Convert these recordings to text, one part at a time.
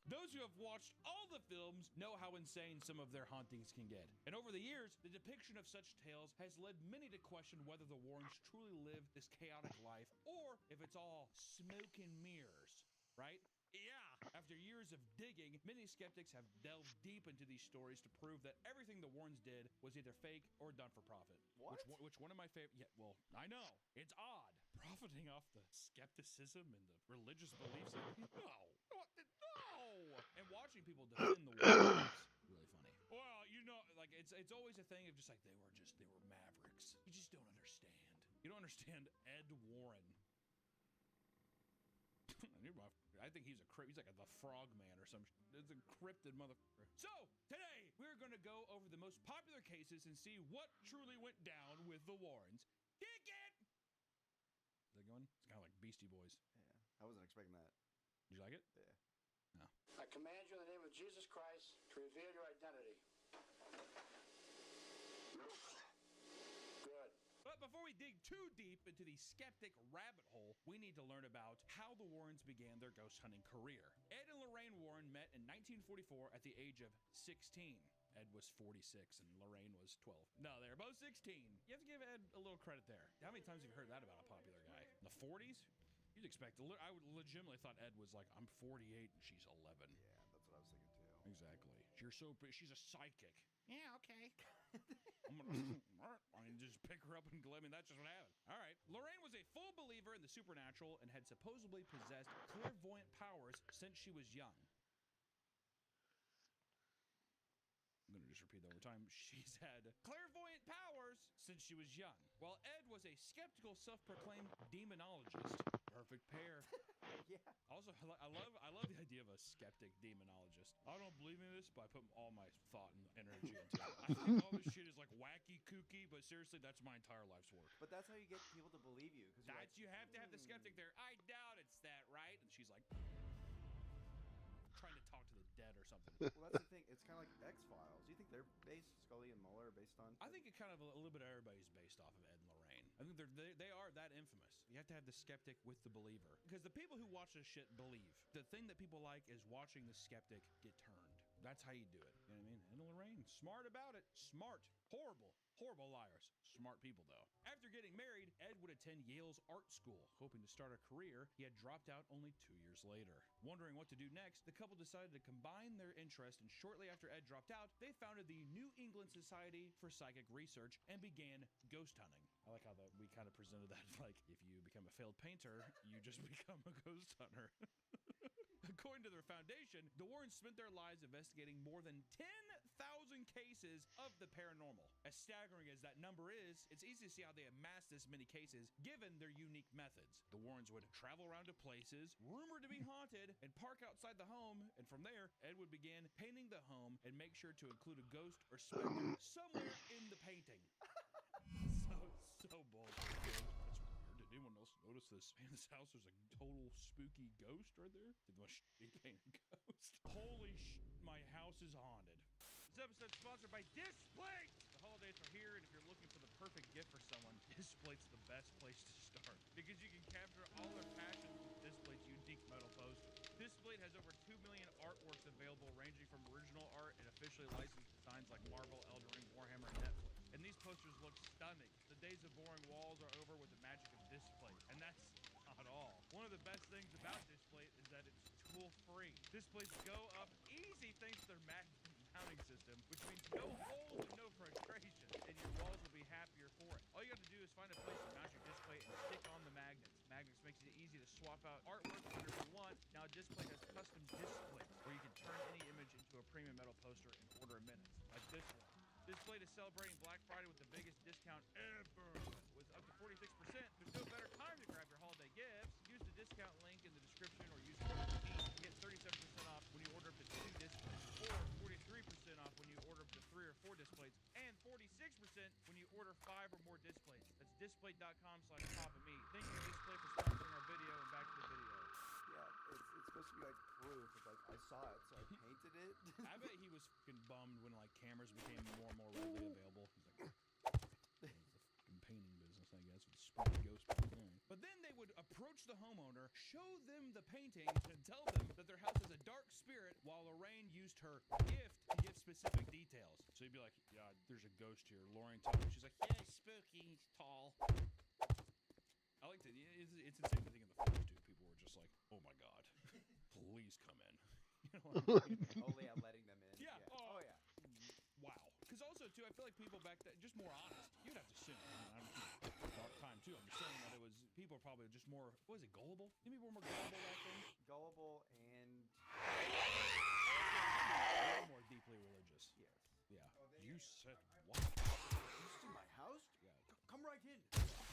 Those who have watched all the films know how insane some of their hauntings can get. And over the years, the depiction of such tales has led many to question whether the Warrens truly live this chaotic life or if it's all smoke and mirrors, right? Yeah, after years of digging, many skeptics have delved deep into these stories to prove that everything the Warrens did was either fake or done for profit. What? Which one of my favorite, yeah, well, I know, it's odd. Profiting off the skepticism and the religious beliefs of, no. And watching people defend the Warrens is really funny. Well, you know, like, it's always a thing of just like, they were mavericks. You just don't understand. You don't understand Ed Warren. I think he's like the frogman or some it's a cryptid motherfucker. So today we're gonna go over the most popular cases and see what truly went down with the Warrens. Kick it! Is that going? It's kind of like Beastie Boys. Yeah, I wasn't expecting that. Did you like it? Yeah. No. I command you in the name of Jesus Christ to reveal your identity. Good. But before we dig too deep into the skeptic rabbit hole, we need to learn about how the Warrens began their ghost hunting career. Ed and Lorraine Warren met in 1944 at the age of 16. Ed was 46 and Lorraine was 12. No, they were both 16. You have to give Ed a little credit there. How many times have you heard that about a popular guy? In the 40s? You'd expect, I would legitimately thought Ed was like, I'm 48 and she's 11. Yeah, that's what I was thinking too. Exactly. She's a psychic. Yeah, okay. I mean, just pick her up and I mean, that's just what happened. All right. Lorraine was a full believer in the supernatural and had supposedly possessed clairvoyant powers since she was young. I'm going to just repeat that one more time. She's had clairvoyant powers since she was young. While Ed was a skeptical, self-proclaimed demonologist. Perfect pair. Yeah. Also, I love the idea of a skeptic demonologist. I don't believe in this, but I put all my thought and energy into it. I think all this shit is like wacky, kooky, but seriously, that's my entire life's work. But that's how you get people to believe you. That's, you have to have the skeptic there. I doubt it's that, right? And she's like, trying to talk to the dead or something. Well, that's the thing. It's kind of like X-Files. Do you think they're based, Scully and Mueller are based on? I think it kind of a little bit of everybody's based off of Ed and Lorraine. I think they are that infamous. You have to have the skeptic with the believer. Because the people who watch this shit believe. The thing that people like is watching the skeptic get turned. That's how you do it. You know what I mean? Ed and Lorraine, smart about it. Smart. Horrible liars. Smart people, though. After getting married, Ed would attend Yale's art school, hoping to start a career. He had dropped out only 2 years later. Wondering what to do next, the couple decided to combine their interest, and shortly after Ed dropped out, they founded the New England Society for Psychic Research and began ghost hunting. I like how we kind of presented that like, if you become a failed painter, you just become a ghost hunter. According to their foundation, the Warrens spent their lives investigating more than 10,000 cases of the paranormal. As staggering as that number is, it's easy to see how they amassed this many cases given their unique methods. The Warrens would travel around to places rumored to be haunted and park outside the home, and from there, Ed would begin painting the home and make sure to include a ghost or specter somewhere in the painting. So bold. That's weird. Did anyone else notice this? Man, this house, there's a total spooky ghost right there. Did the be painted ghost? Holy my house is haunted. This episode's sponsored by Displate. The holidays are here, and if you're looking for the perfect gift for someone, Displate's the best place to start because you can capture all their passions with Displate's unique metal posters. Displate has over 2 million artworks available, ranging from original art and officially licensed designs like Marvel, Elden Ring, Warhammer, and Netflix. And these posters look stunning. The days of boring walls are over with the magic of Displate, and that's not all. One of the best things about Displate is that it's tool-free. Displates go up easy thanks to their magnet mounting system, which means no holes and no frustration, and your walls will be happier for it. All you got to do is find a place to mount your Displate and stick on the magnets. Magnets makes it easy to swap out artwork whenever you want. Now Displate has custom Displates where you can turn any image into a premium metal poster in order of minutes, like this one. Displate is celebrating Black Friday with the biggest discount ever, with up to 46%. There's no better time to grab your holiday gifts. Use the discount link in the description or use code TEEN to get 37% off when you order up to 2 displays, or 43% off when you order up to 3 or 4 displays, and 46% when you order 5 or more displays. That's displate.com/PapaMe. Thank you, Displate, for sponsoring our video, and back to the video. Yeah, it's supposed to be like proof. It's like, I saw it, so I painted it. I bet he was fucking bummed when like cameras became more and more readily available. He's like, the fucking painting business, I guess, with spooky ghost people. But then they would approach the homeowner, show them the paintings, and tell them that their house has a dark her gift to give specific details. So you'd be like, yeah, there's a ghost here. Lauren told me. She's like, yeah, he's spooky. He's tall. I like to. It's insane to think in the 40s too. People were just like, oh my god, please come in. You know what I mean? Oh yeah, letting them in. Yeah. Oh yeah. Wow. Because also too, I feel like people back then just more honest. You'd have to assume. I mean, dark time too. I'm just saying that it was people are probably just more. What was it? Gullible? You think people were more gullible back then? Gullible and More deeply religious. yes. Yeah. You said what? This is my house. Yeah. Come right in.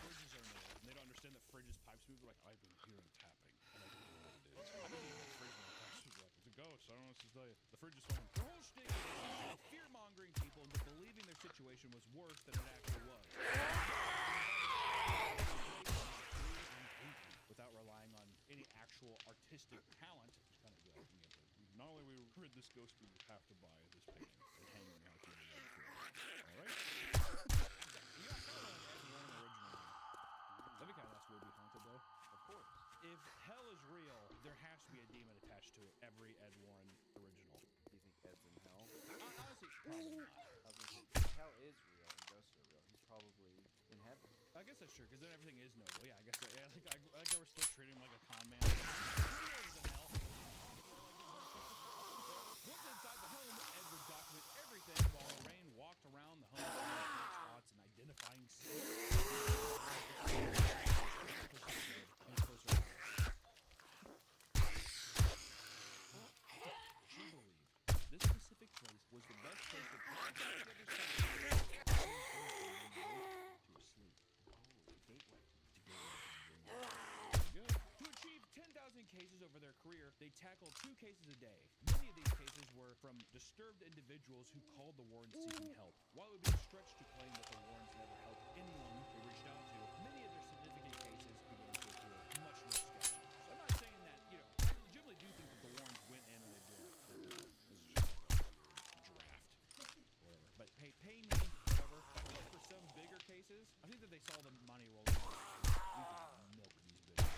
Fridges are new, and they don't understand that fridges pipes move. They're like, I've been hearing tapping, and I don't know what it is. I've been hearing the fridge when pipes move. Like, it's a ghost. I don't know what to tell you. The fridge is fine. The whole state is fear-mongering people into believing their situation was worse than it actually was. Without relying on any actual artistic talent, it's kind of good. Not only we heard this ghost, we have to buy this painting and hang it out here. All right. You got one original. That'd be kind of nice to be haunted, though. Of course. If hell is real, there has to be a demon attached to it. Every Ed Warren original. Do you think Ed's in hell? Honestly, probably not. I was gonna say, if hell is real and ghosts are real, he's probably in heaven. I guess that's true, because then everything is noble. Yeah, I guess. Yeah, I think we're still treating him like a con man. He's in hell. Once inside the home, Ed would document everything while Lorraine walked around the home, spots and identifying She believed this specific place was the best place that ever to sleep. Gateway. To achieve 10,000 cases over their career, they tackled 2 cases a day. Many of these cases were from disturbed individuals who called the Warrens seeking help. While it would be a stretch to claim that the Warrens never helped anyone they reached out to, many of their significant cases began to appear much more sketchy. So I'm not saying that, I legitimately do think that the Warrens went in and they did draft, whatever. But hey, pay me, whatever. I feel like for some bigger cases, I think that they saw the money rolling. We can milk these bitches.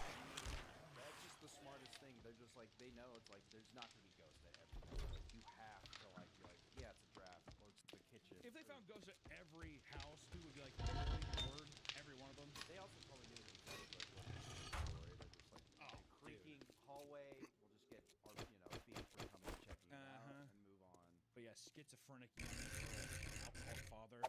That's just the smartest thing. They're just like, they know it's like there's not gonna be ghosts at every house. Like you have to like be like, yeah, it's a draft or it's the kitchen. If they found ghosts at every house, people would be like, really? Word? Every one of them? They also probably knew that like story. They're just like Oh, creaking hallway. We'll just get our being for coming checking it out and move on. But yeah, schizophrenic alcoholic father.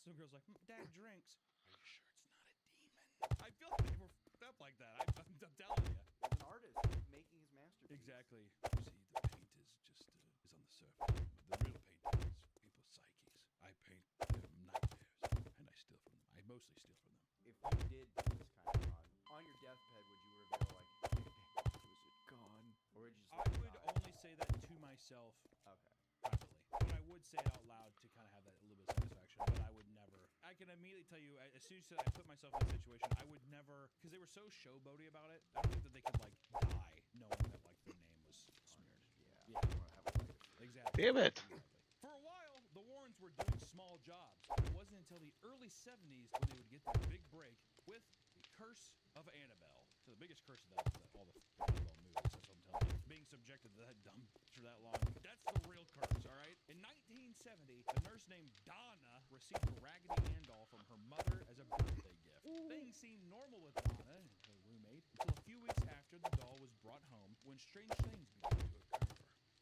Some girl's like, Dad drinks. Are you sure it's not a demon? I feel like they were f***ed up like that. I'm telling you. He's an artist making his masterpiece. Exactly. You see, the paint is just is on the surface. The real painting is people's psyches. I paint their nightmares, and I steal from them. I mostly steal from them. If you did do this kind of on your deathbed, would you reveal like, was it gone? Or would you just I would only say that to myself. Okay. Privately. But I would say it out loud to kind of have that a little bit of satisfaction. But I would never. I can immediately tell you, as soon as I put myself in a situation, I would never, because they were so showboaty about it. I don't think that they could like die knowing that like their name was smeared. Yeah. You want to have a legacy. Exactly. Damn it. Exactly. For a while, the Warrens were doing small jobs. But it wasn't until the early 70s when they would get their big break with the Curse of Annabelle. So the biggest curse of that is that all the Annabelle movies. That's what I'm telling you. Being subjected to that dumb for that long. That's the real curse, all right? In 1970, a nurse named Donna received a Raggedy Ann doll from her mother as a birthday gift. Things seemed normal with Donna and her roommate until a few weeks after the doll was brought home when strange things began to occur.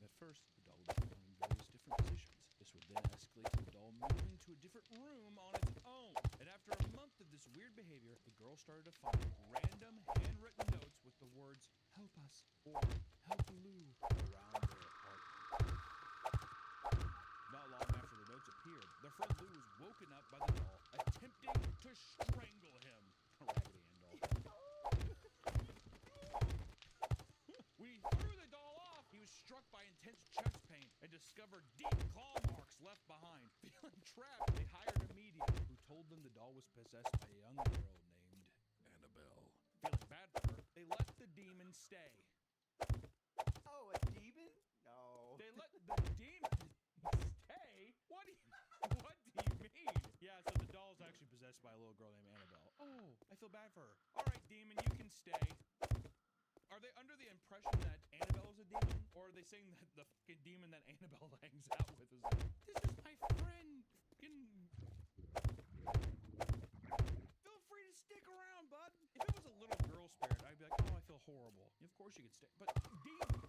At first, the doll was found in various different positions. This would then escalate to the doll moving to a different room on its own. And after a month of this weird behavior, the girl started to find random handwritten notes with the words, "Help us," or "Help Lou" around their apartment. Not long after the notes appeared, their friend Lou was woken up by the doll, attempting to strangle him. A Raggedy Ann doll. When he threw the doll off, he was struck by intense chest pain and discovered deep claw marks left behind. Feeling trapped, they hired a medium who told them the doll was possessed by a young girl named Annabelle. Feeling bad for her, they let the demon stay. Oh, a demon? No. They let the demon stay? What do you mean? Yeah, so the doll's actually possessed by a little girl named Annabelle. Oh, I feel bad for her. All right, demon, you can stay. Are they under the impression that Annabelle is a they sing that the fucking demon that Annabelle hangs out with is like, this is my friend. Fucking feel free to stick around, bud. If it was a little girl spirit, I'd be like, oh, I feel horrible. Of course you can stay, but demon.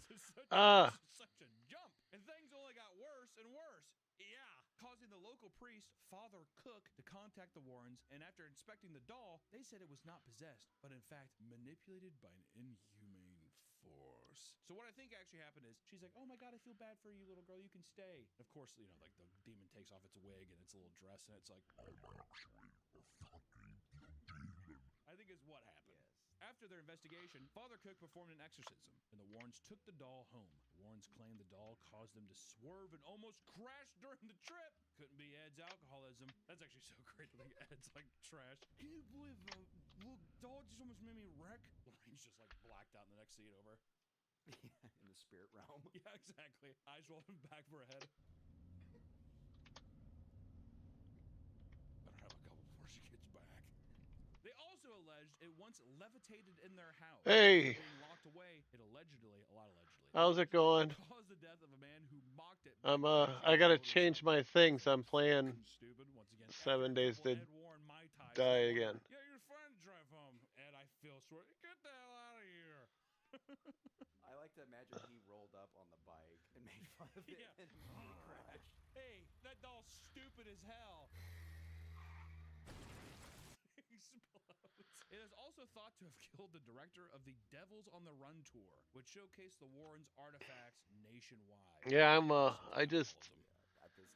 This is such a jump, and things only got worse and worse. Yeah, causing the local priest, Father Cook, to contact the Warrens, and after inspecting the doll, they said it was not possessed, but in fact manipulated by an inhumane force. So what I think actually happened is, she's like, oh my god, I feel bad for you, little girl, you can stay. And of course, you know, like the demon takes off its wig and its little dress, and it's like, I'm actually a fucking demon. I think is what happened. Yes. After their investigation, Father Cook performed an exorcism, and the Warrens took the doll home. The Warrens claimed the doll caused them to swerve and almost crash during the trip. Couldn't be Ed's alcoholism. That's actually so great to think Ed's like trash. Can you believe little doll just almost made me wreck? Lorraine's just like blacked out in the next scene over. Yeah, in the spirit realm. Yeah, exactly. Eyes rolling back of her head. Better have a couple before she gets back. They also alleged it once levitated in their house. Hey. Being locked away, it allegedly, How's it going? caused the death of a man who mocked it. I gotta change my things. I'm playing Stupid. Once again, 7 Days to Ed Warren, Mai Tai, Die again. Yeah, your friend drive home. Ed, I feel sore. Get the hell out of here. I like to imagine he rolled up on the bike and made fun of it Yeah. and he crashed. Hey, that doll's stupid as hell. Explodes. It is also thought to have killed the director of the Devils on the Run tour, which showcased the Warrens' artifacts nationwide. Yeah, I'm At this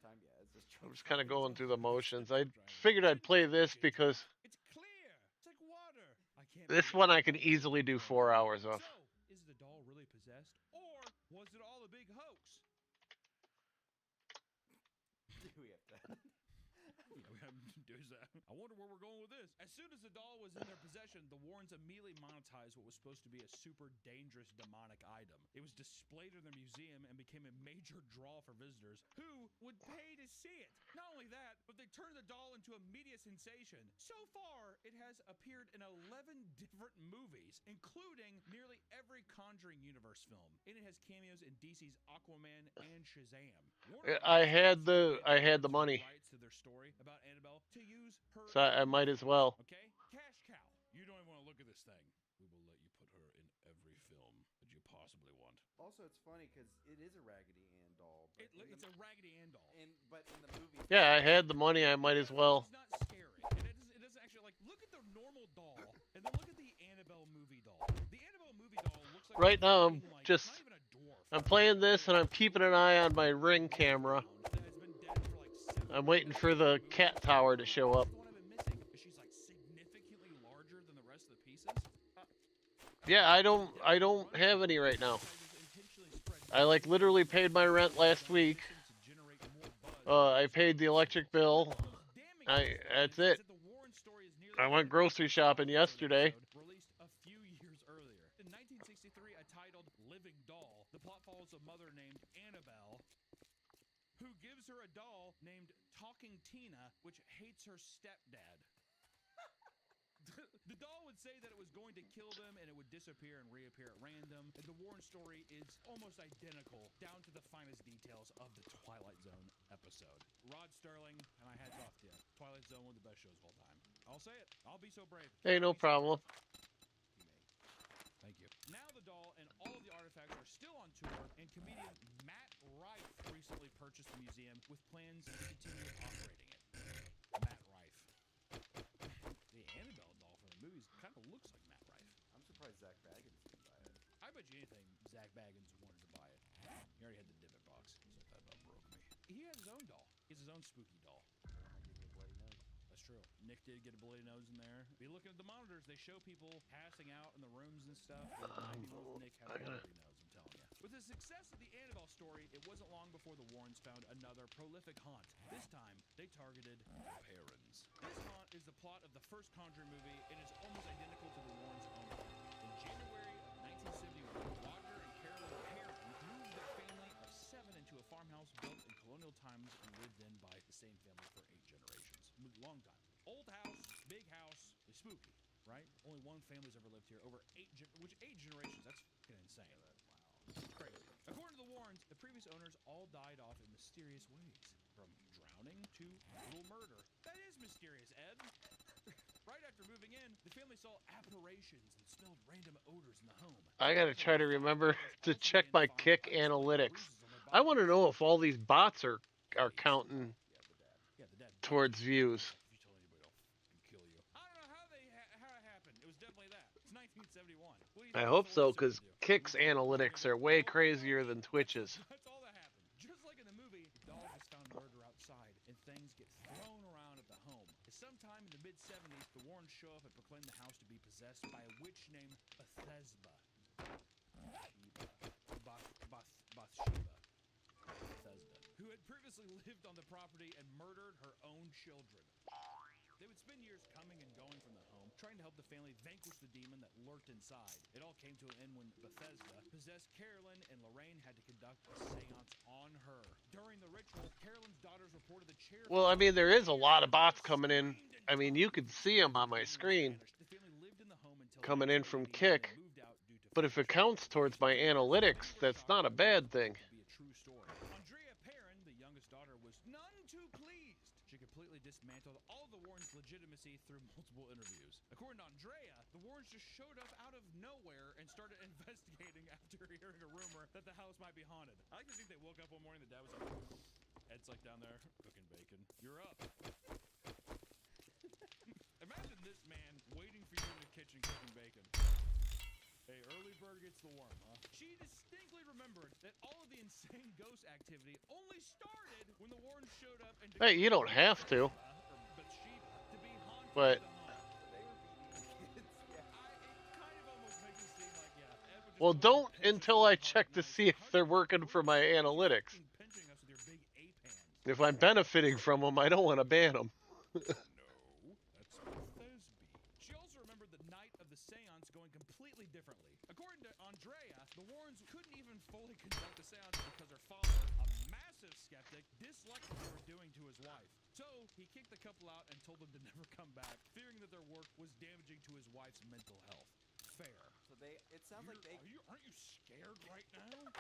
time, yeah, it's just kind of going through the motions. I figured I'd play this because it's clear. It's like water. I can't. this one I can easily do 4 hours of. So, is the doll really possessed, or was it all a big hoax? we have to. Yeah, we have to do that. I wonder where we're going with this. As soon as the doll was in their possession, the Warrens immediately monetized what was supposed to be a super dangerous demonic item. It was displayed in their museum and became a major draw for visitors who would pay to see it. Not only that, but they turned the doll into a media sensation. So far, it has appeared in 11 different movies, including nearly every Conjuring universe film. And it has cameos in DC's Aquaman and Shazam. I had the money, rights to their story about Annabelle to use her. so I might as well. Okay, cash cow. You don't even want to look at this thing. We will let you put her in every film that you possibly want. Also, it's funny because it is a Raggedy Ann doll. It's a Raggedy Ann doll. But in the movie, Yeah, I had the money. I might as well. It's not scary. And it doesn't actually like look at the normal doll and then look at the Annabelle movie doll. The Annabelle movie doll looks like Right now, I'm like, just not even a dwarf. I'm playing this and I'm keeping an eye on my Ring camera. That has been dead for like 7 I'm waiting for the cat tower to show up. The one I've been missing. She's like significantly larger than the rest of the pieces. Yeah, I don't have any right now. I like literally paid my rent last week. I paid the electric bill. That's it. I went grocery shopping yesterday. Released a few years earlier. In 1963, titled Living Doll, the plot follows a mother named Annabelle who gives her a doll named Talking Tina, which hates her stepdad. The doll would say that it was going to kill them and it would disappear and reappear at random. And the Warren story is almost identical, down to the finest details of the Twilight Zone episode. Rod Sterling, and I hats off to you. Twilight Zone, one of the best shows of all time. I'll say it. I'll be so brave. Hey, no problem. Thank you. Now the doll and all of the artifacts are still on tour, and comedian Matt Rife recently purchased the museum with plans to continue operating it. Matt Rife. The Annabelle doll from the movies kind of looks like Matt Rife. I'm surprised Zach Baggins didn't buy it. I bet you anything Zach Baggins wanted to buy it. He already had the divot box, so that about broke me. He has his own doll. He has his own spooky doll. I give you a bloody nose. That's true. Nick did get a bloody nose in there. Be looking at the monitors. They show people passing out in the rooms and stuff. Nick had a bloody nose, I'm telling you. With the success of the Annabelle story, it wasn't long before the Warrens found another prolific haunt. This time, they targeted parents. This haunt is the plot of the first Conjuring movie and is almost identical to the Warrens' own haunt. In January of 1971, Roger and Carolyn Perrin moved their family of 7 into a farmhouse built in colonial times and lived in by the same family for 8 generations. Long time. Old house, big house, it's spooky, right? Only one family's ever lived here over 8 generations. That's fucking insane. Wow. Warrens, the previous owners all died off in mysterious ways, from drowning to brutal murder. That is mysterious, Ed. Right after moving in, the family saw apparitions and smelled random odors in the home. I gotta try to remember to check my Kick analytics. I want to know if all these bots are counting Yeah, the dad. towards views. If you tell anybody, I'll fucking kill you. I don't know how it happened. It was definitely that. It's 1971. What do you I think hope the so, Forest because Service do? Kick's analytics are way crazier than Twitch's. That's all that happened. Just like in the movie, the dog is found murder outside, and things get thrown around at the home. Sometime in the mid-70s, the Warrens show up and proclaim the house to be possessed by a witch named Bathsheba. Bathsheba. Who had previously lived on the property and murdered her own children. They would spend years coming and going from the home, trying to help the family vanquish the demon that lurked inside. It all came to an end when Bethesda possessed Carolyn, and Lorraine had to conduct a seance on her. During the ritual, Carolyn's daughters reported the chair... Well, I mean, there is a lot of bots coming in. I mean, you can see them on my screen coming in from Kick. But if it counts towards my analytics, that's not a bad thing. Andrea Perrin, the youngest daughter, was none too pleased. She completely dismantled all the Warrens' legitimacy through multiple interviews. According to Andrea, the Warrens just showed up out of nowhere and started investigating after hearing a rumor that the house might be haunted. I like to think they woke up one morning, the dad was like, Ed's like down there cooking bacon. You're up. Imagine this man waiting for you in the kitchen cooking bacon. Hey, early bird gets the worm, huh? She distinctly remembered that all of the insane ghost activity only started when the Warrens showed up and... Hey, you don't have to. But... Well, don't until I check to see if they're working for my analytics. If I'm benefiting from them, I don't want to ban them. She also remembered the night of the seance going completely differently. According to Andrea, the Warrens couldn't even fully conduct the seance because her father, a massive skeptic, disliked what they were doing to his wife. So he kicked the couple out and told them to never come back, fearing that their work was damaging to his wife's mental health. Fair. So it sounds like they... Aren't you scared right now?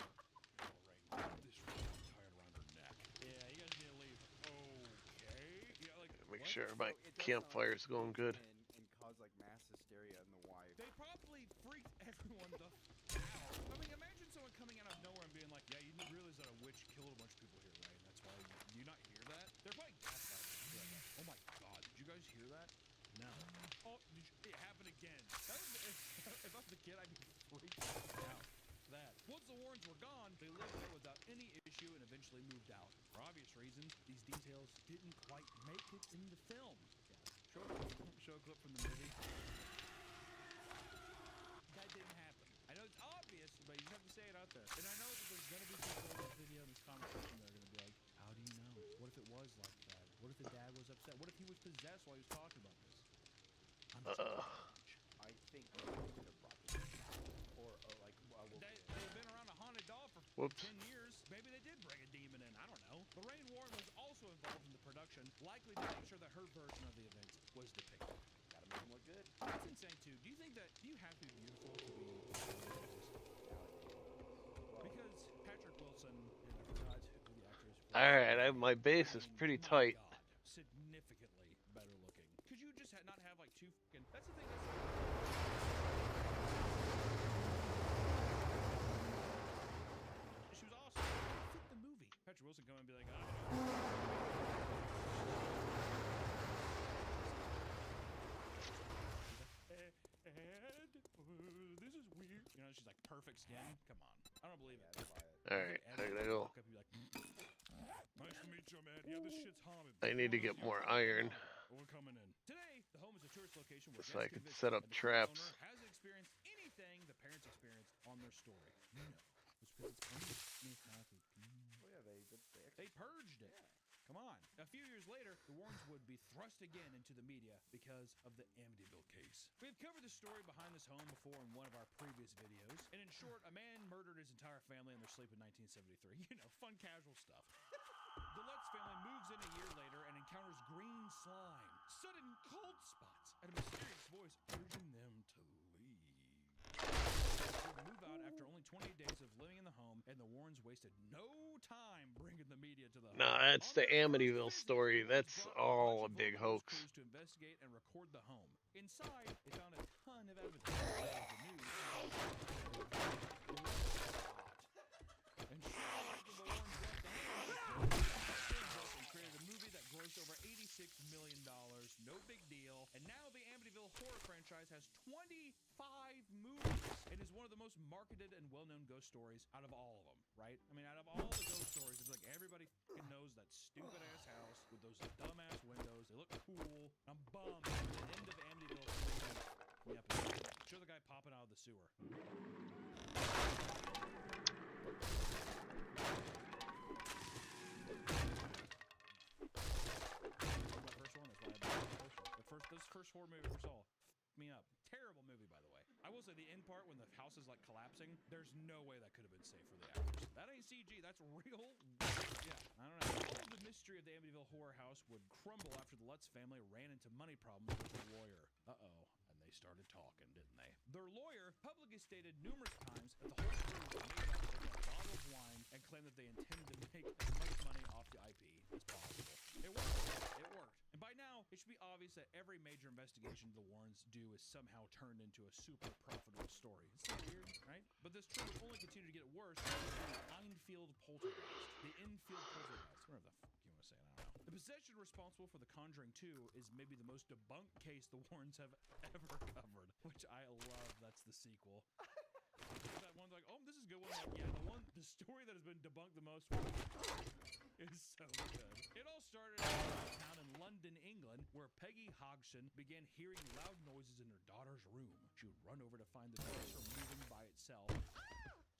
Lorraine, this rope tied around her neck. Yeah, you guys need to leave. Okay. Yeah, like, Make sure my campfire's going good. And cause like mass hysteria in the wife. They probably freaked everyone the out. I mean, imagine someone coming out of nowhere and being like, yeah, you didn't realize that a witch killed a bunch of people here, right? And that's why you not hear that? They're probably gaslighting. Oh my god, did you guys hear that? No. Oh, it happened again. That was, if I was a kid, I'd be freaked out. That. Once the Warrens were gone, they lived there without any issue and eventually moved out. For obvious reasons, these details didn't quite make it in the film. Yeah. Show a clip from the movie. That didn't happen. I know it's obvious, but you have to say it out there. And I know that there's going to be people in this video, in this conversation, that are going to be like, how do you know? What if it was like that? What if the dad was upset? What if he was possessed while he was talking about this? I think they could have brought this up. Or like, they've been around a haunted doll for 10 years. Maybe they did bring a demon in. I don't know. Lorraine Warren was also involved in the production, likely to make sure that her version of the event was depicted. Gotta make them look good. That's insane too. Do you think that you have to be beautiful to be because Patrick Wilson and I forgot who the actor is. Alright, my base is pretty tight. God, significantly better looking. Could you just not have like two fucking... That's the thing. She was awesome. Fit the movie. Patrick Wilson come in and be like, I don't know. Ed, this is weird. You know, she's like perfect skin. Come on. I don't believe it. Alright, I gotta go. Nice to meet you, man. Yeah, this shit's haunted. I need to get more iron. We're coming in. Today, the home is a tourist location where So I guests could can set up visit, and the traps. owner hasn't experienced anything the parents experienced on their story. No. It's because it's happy. Oh yeah, They purged it. Yeah. Come on. A few years later, the Warrens would be thrust again into the media because of the Amityville case. We've covered the story behind this home before in one of our previous videos. And in short, a man murdered his entire family in their sleep in 1973. You know, fun, casual stuff. The Lutz family moves in a year later and encounters green slime, sudden cold spots, and a mysterious voice urging them to leave. They move out after only 28 days of living in the home, and the Warrens wasted no time bringing the media to the home. Nah, that's the Amityville story. That's all a big hoax. Crews to investigate and record the home. Inside, they found a ton of evidence of the news. And shortly after the Warrens left the home, and created a movie that grossed over $86 million. No big deal. And now the Amityville horror franchise has 25 movies and is one of the most marketed and well-known ghost stories out of all of them, right? I mean, out of all the ghost stories, it's like everybody fucking knows that stupid-ass house with those dumb-ass windows. They look cool. I'm bummed at the end of Amityville 3 episode. Show the guy popping out of the sewer. Those first horror movies we saw me up. Terrible movie, by the way. I will say the end part when the house is like collapsing, there's no way that could have been safe for the actors. That ain't CG, that's real. Yeah, I don't know. All of the mystery of the Amityville horror house would crumble after the Lutz family ran into money problems with their lawyer. Uh-oh. And they started talking, didn't they? Their lawyer publicly stated numerous times that the whole story was made up over a bottle of wine and claimed that they intended to make as much money off the IP as possible. It worked. It worked. And by now, it should be obvious that every major investigation the Warrens do is somehow turned into a super profitable story. It's so weird, right? But this trend will only continue to get worse with the Infield poltergeist. The Infield poltergeist. Whatever the fuck you want to say, I don't know. The possession responsible for The Conjuring 2 is maybe the most debunked case the Warrens have ever covered, which I love. That's the sequel. That one's like, oh, this is a good one. Like, yeah, the story that has been debunked the most is so good. It all started in a small town in London, England, where Peggy Hodgson began hearing loud noises in her daughter's room. She would run over to find the dresser moving by itself.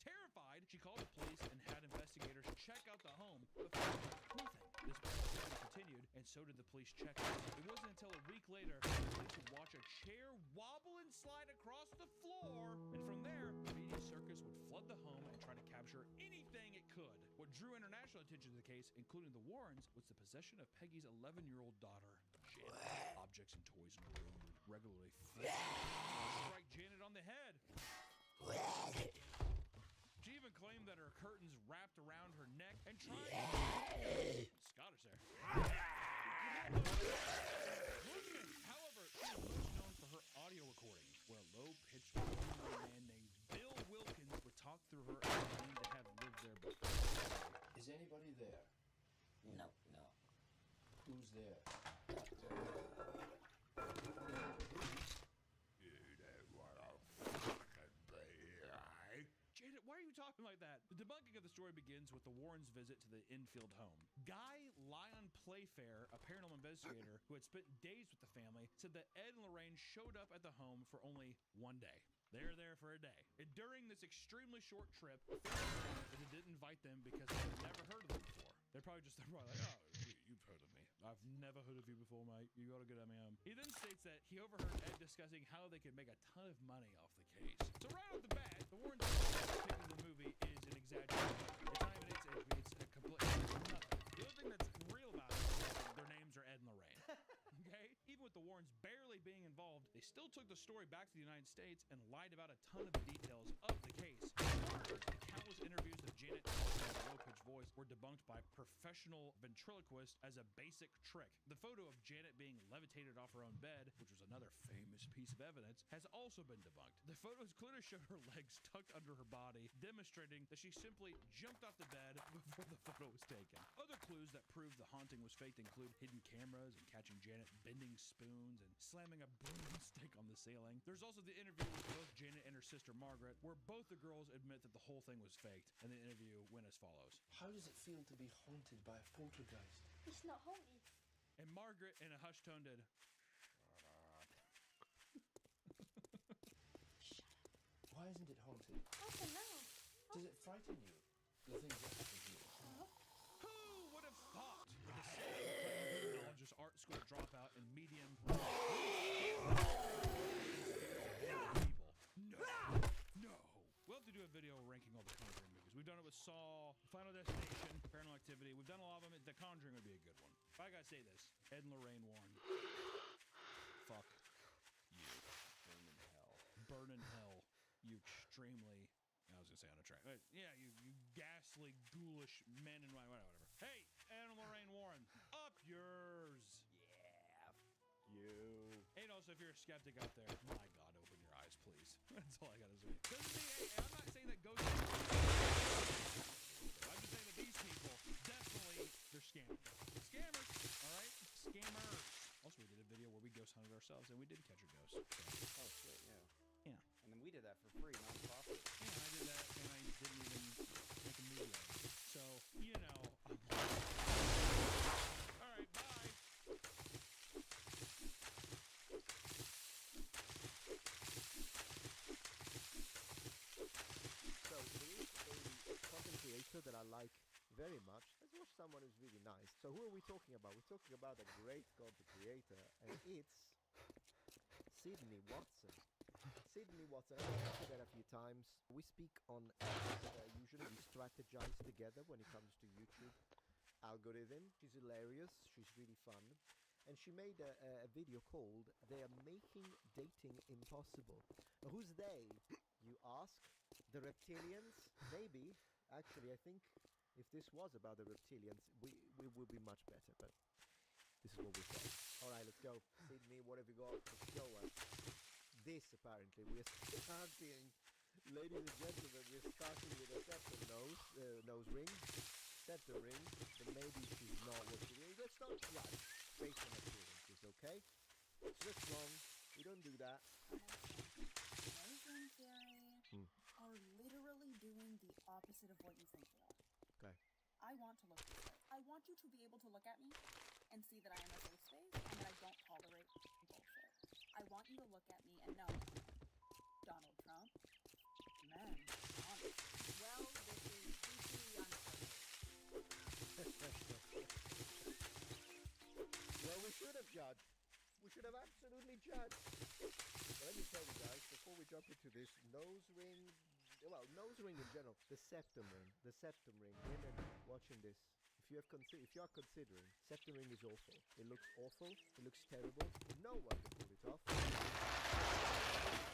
Terrified, she called the police and had investigators check out the home, but found nothing. This process continued, and so did the police check-out. It wasn't until a week later the police would watch a chair wobble and slide across the floor, and from there, the media circus would flood the home and try to capture anything it could. What drew international attention to the case, including the Warrens, was the possession of Peggy's 11-year-old daughter, Janet. Objects and toys in her room would regularly strike Janet on the head. She even claimed that her curtains wrapped around her neck and tried Scottish there. However, she was most known for her audio recordings, where a low-pitched man named Bill Wilkins would talk through her and claim to have lived there before. Is anybody there? No. Who's there? Janet, why are you talking like that? The debunking of the story begins with the Warrens' visit to the Infield home. Guy Lyon Playfair, a paranormal investigator who had spent days with the family, said that Ed and Lorraine showed up at the home for only one day. They were there for a day. And during this extremely short trip, they didn't invite them because they had never heard of them before. They're probably like, oh, you've heard of me. I've never heard of you before, mate. You got a good M.M. He then states that he overheard Ed discussing how they could make a ton of money off the case. So right off the bat, the Warrens picking the movie is an exaggeration. It's not even, it's a complete, nothing. The other thing that's real about it is that their names are Ed and Lorraine. Okay? Even with the Warrens barely being involved, they still took the story back to the United States and lied about a ton of the details of the case. However, the countless interviews of Janet talking in a low-pitched voice were debunked by professional ventriloquists as a basic trick. The photo of Janet being levitated off her own bed, which was another famous piece of evidence, has also been debunked. The photos clearly showed her legs tucked under her body, demonstrating that she simply jumped off the bed before the photo was taken. Other clues that prove the haunting was faked include hidden cameras and catching Janet bending spoons and slamming a broomstick on the ceiling. There's also the interview with both Janet and her sister Margaret, where both the girls admit that the whole thing was faked, and the interview went as follows. How does it feel to be haunted by a poltergeist? It's not haunted. And Margaret, in a hushed tone, did. Why isn't it haunted? I don't know. Does it frighten you? The things that happen to you? Who would have thought? The criminologist, art school dropout, and medium people. No. We'll have to do a video ranking all the Conjuring movies. We've done it with Saw, Final Destination, Paranormal Activity. We've done a lot of them. The Conjuring would be a good one. If I gotta say this, Ed and Lorraine Warren. Fuck you. Burn in hell. Burn in hell. You extremely was gonna say on a train. Yeah, you ghastly, ghoulish men and whatever. Hey, Anna Lorraine Warren, up yours. Yeah. You. And also, if you're a skeptic out there, my God, open your eyes, please. That's all I gotta say. Doesn't mean, hey, I'm not saying that ghosts. I'm just saying that these people definitely they're scammers. Scammers, all right, scammers. Also, we did a video where we ghost hunted ourselves, and we did catch a ghost. So. Oh shit, yeah. Yeah. And then we did that for free, non-profit. Yeah, I did that, and I didn't even make a movie out of it. So, you know. All right, bye. So there is a content creator that I like very much. Let's watch someone who's really nice. So who are we talking about? We're talking about a great content creator, and it's Sydney Watson. Sydney Watson, I've mentioned that a few times. We speak on usually we strategize together when it comes to YouTube algorithm. She's hilarious. She's really fun. And she made a video called "They Are Making Dating Impossible." Now, who's they, you ask? The reptilians? Maybe. Actually, I think if this was about the reptilians, we would be much better, but this is what we got. Alright, let's go. Sydney, what have you got to show us? This, apparently, we're starting, ladies and gentlemen, we're starting with a septum nose ring. Septum ring, but maybe she's not what she is. Let's not judge based on appearances, okay? So that's wrong. We don't do that. Nose ring theory are literally doing the opposite of what you think they are. Okay. I want to look this way. I want you to be able to look at me and see that I am a safe space and that I don't tolerate bullshit. I want you to look at me and know Donald Trump, men, honest. Well, this is deeply unacceptable. Well, we should have judged. We should have absolutely judged. But let me tell you guys, before we jump into this, nose ring, well, nose ring in general, the septum ring, women watching this, if you are considering, septum ring is awful. It looks awful, it looks terrible, no one can pull it off.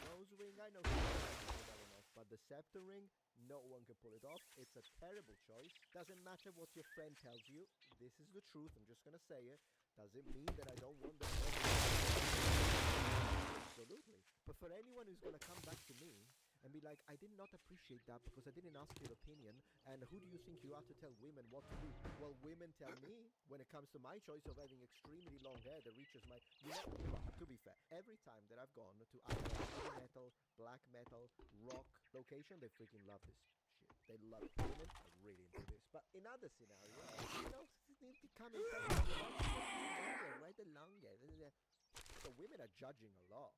Nose ring, I know people can pull that one off, but the septum ring, no one can pull it off. It's a terrible choice. Doesn't matter what your friend tells you, this is the truth, I'm just gonna say it. Does it mean that I don't want them? Absolutely. But for anyone who's gonna come back to me and be like, I did not appreciate that because I didn't ask your opinion, and who do you think you are to tell women what to do? Well, women tell me when it comes to my choice of having extremely long hair that reaches my... You know, to be fair, every time that I've gone to either heavy metal, black metal, rock location, they freaking love this shit. They love it. Women are really into this. But in other scenarios, you know, need to come and tell me, why the longer? So women are judging a lot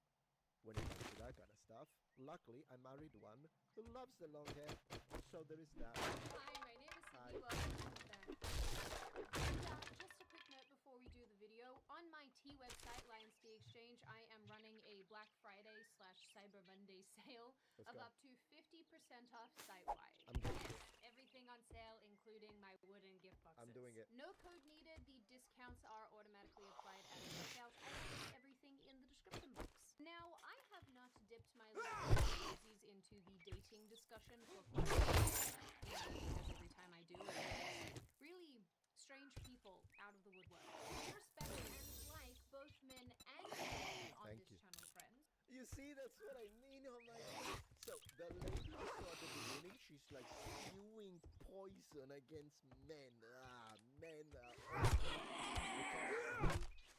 when it comes to that kind of stuff. Luckily, I married one who loves the long hair, so there is that. Hi, my name is Sydney. Welcome to that. Just a quick note before we do the video. On my tea website, Lions Tea Exchange, I am running a Black Friday / Cyber Monday sale of up to 50% off site-wide. I'm doing it. Everything on sale, including my wooden gift boxes. I'm doing it. No code needed. The discounts are automatically applied at checkout. I will put everything in the description box. Now, I have not dipped my little daisies into the dating discussion for quite a while, because every time I do, really strange people out of the woodwork. I respect and like both men and women on Thank this you. channel, friends. You see, that's what I mean. Oh my God. So the lady I saw at the beginning, she's like spewing poison against men. Men.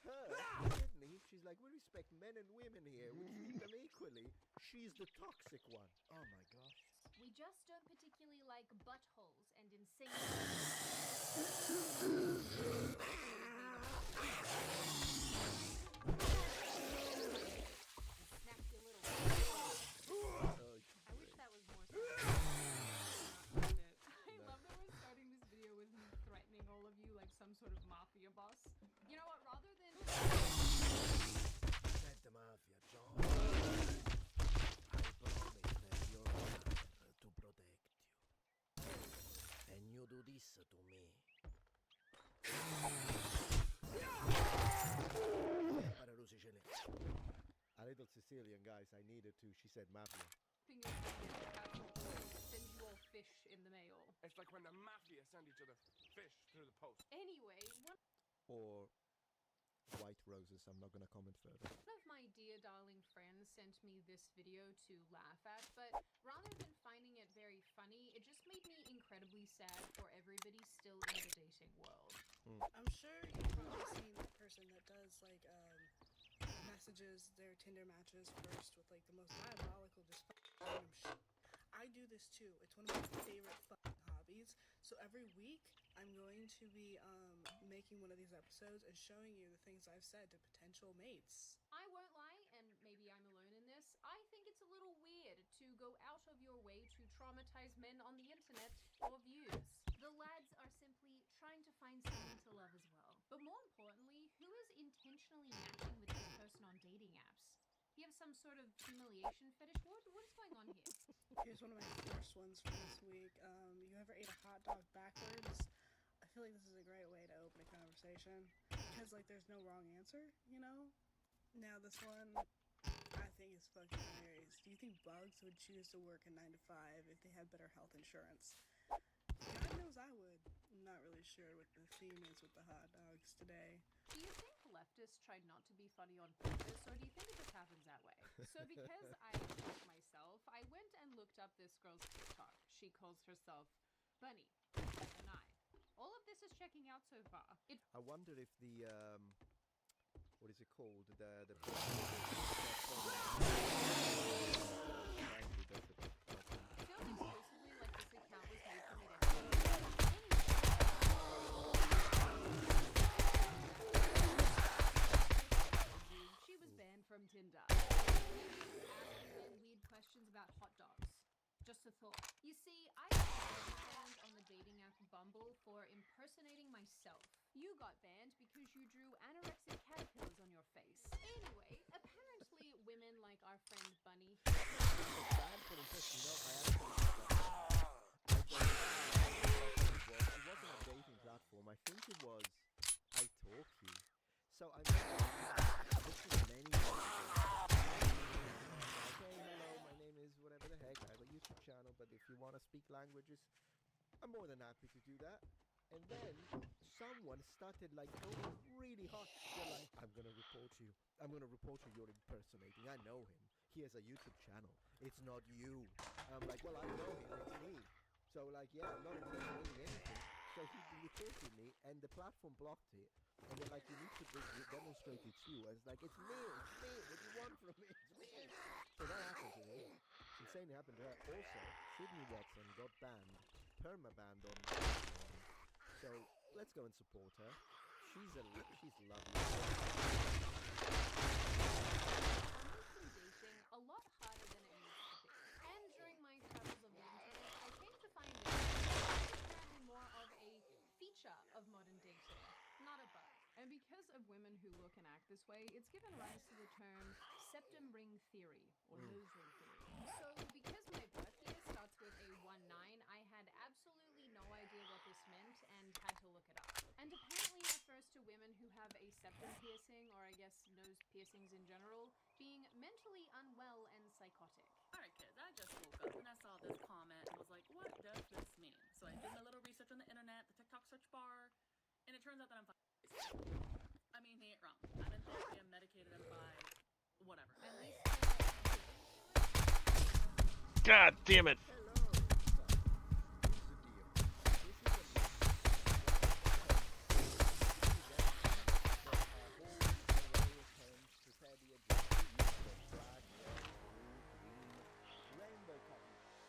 Her, Sydney, she's like, we respect men and women here. We treat them equally. She's the toxic one. Oh my gosh. We just don't particularly like buttholes and insane. Snap your little. I wish that was more. I love that we're starting this video with me threatening all of you like some sort of mafia boss. You know what? Rather than. Let the mafia, John. I promise that you're to protect you. And you do this to me. A little Sicilian, guys. I needed to. She said mafia. Thing is, excuses. I'm not gonna comment further. One of my dear darling friends sent me this video to laugh at, but rather than finding it very funny, it just made me incredibly sad for everybody still in the dating world. I'm sure you've probably seen that person that does like messages their Tinder matches first with like the most diabolical, just random shit. I do this too. It's one of my favorite hobbies. So every week I'm going to be making one of these episodes and showing you the things I've said to potential mates. I won't lie, and maybe I'm alone in this, I think it's a little weird to go out of your way to traumatize men on the internet for views. The lads are simply trying to find someone to love as well. But more importantly, who is intentionally matching with this person on dating apps? Do you have some sort of humiliation fetish? What is going on here? Here's one of my first ones from this week. You ever ate a hot dog backwards? I feel like this is a great way to open a conversation because like there's no wrong answer, you know? Now this one I think is fucking hilarious. Do you think bugs would choose to work a 9 to 5 if they had better health insurance? God knows I would. I'm not really sure what the theme is with the hot dogs today. Do you think leftists tried not to be funny on purpose, or do you think it just happens that way? So because I like myself, I went and looked up this girl's TikTok. She calls herself Bunny, like an eye. All of this is checking out so far. I wonder if the what is it called? The Feels exclusively like this account was made for me to She was banned from Tinder. Asking weird questions about hot dogs. Just a thought. You see, I got banned on the dating app Bumble for impersonating myself. You got banned because you drew anorexic caterpillars on your face. Anyway, apparently women like our friend Bunny. I wasn't a dating platform. I think it was italki. So I this is many years ago. Okay, hello, my name is whatever the heck. I have a YouTube channel, but if you want to speak languages, I'm more than happy to do that. And then someone started like going really hot. They're like, I'm gonna report you. I'm gonna report you. You're impersonating. I know him. He has a YouTube channel. It's not you. I'm like, well, I know him. It's me. So like, yeah, I'm not impersonating anything. So he reported me, and the platform blocked it. And they're like, you need to demonstrate it's you. And it's like, it's me. It's me. What do you want from me? It's me. So that happened to me. It's insane. It happened to her. Also, Sydney Watson got banned, perma-banned on. So let's go and support her. She's lovely. Dating a lot harder than it needs to be. And during my travels of the internet, I came to find out that it's apparently more of a feature of modern dating, not a bug. And because of women who look and act this way, it's given rise to the term septum ring theory, or nose ring theory. So because my birth year starts with a 19, I had absolutely no idea what this meant and had to look it up. And apparently it refers to women who have a septum piercing, or I guess nose piercings in general, being mentally unwell and psychotic. Alright kids, I just woke up and I saw this comment and was like, what does this mean? So I did my little research on the internet, the TikTok search bar, and it turns out that I'm I mean, he ain't wrong. I'm in therapy, I'm medicated, I'm bi, whatever. At least God damn it.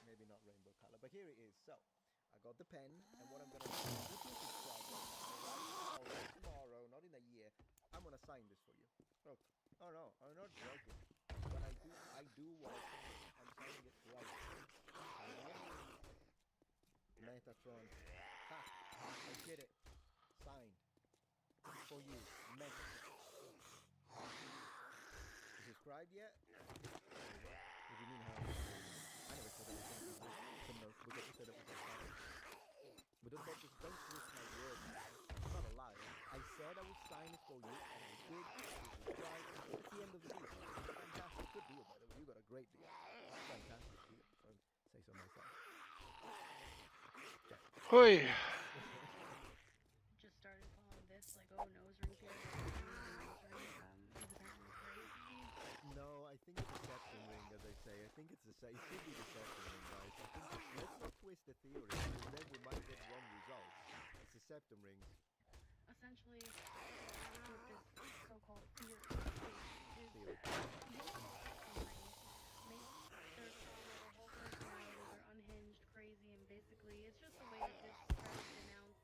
Maybe not rainbow color, but here it is. So I got the pen, and what I'm gonna do, if you subscribe right now, tomorrow, not in a year, I'm gonna sign this for you. Look, oh no, I'm not joking. When I do what I say. I'm signing it right. Metatron. Ha! I did it. Signed. For you, Metatron. You subscribed yet? What do you mean how? I never said anything. Some notes, because you said it was a sign. But don't twist my word. I'm not a liar. I said I would sign it for you, and I did. You subscribed. It's the end of the deal. Fantastic. Good deal, by the way. You got a great deal. Fantastic deal. I'll say so myself. Hoi. Just started calling this like, oh, nose ring theory. say. I think it's the same. It should be the septum ring, guys. I think let's not twist the theory, because then we might get wrong results. It's the septum rings. Essentially, with this so-called theory, Theory. their whole personalities are unhinged, crazy, and basically it's just a way to discredit, denounce,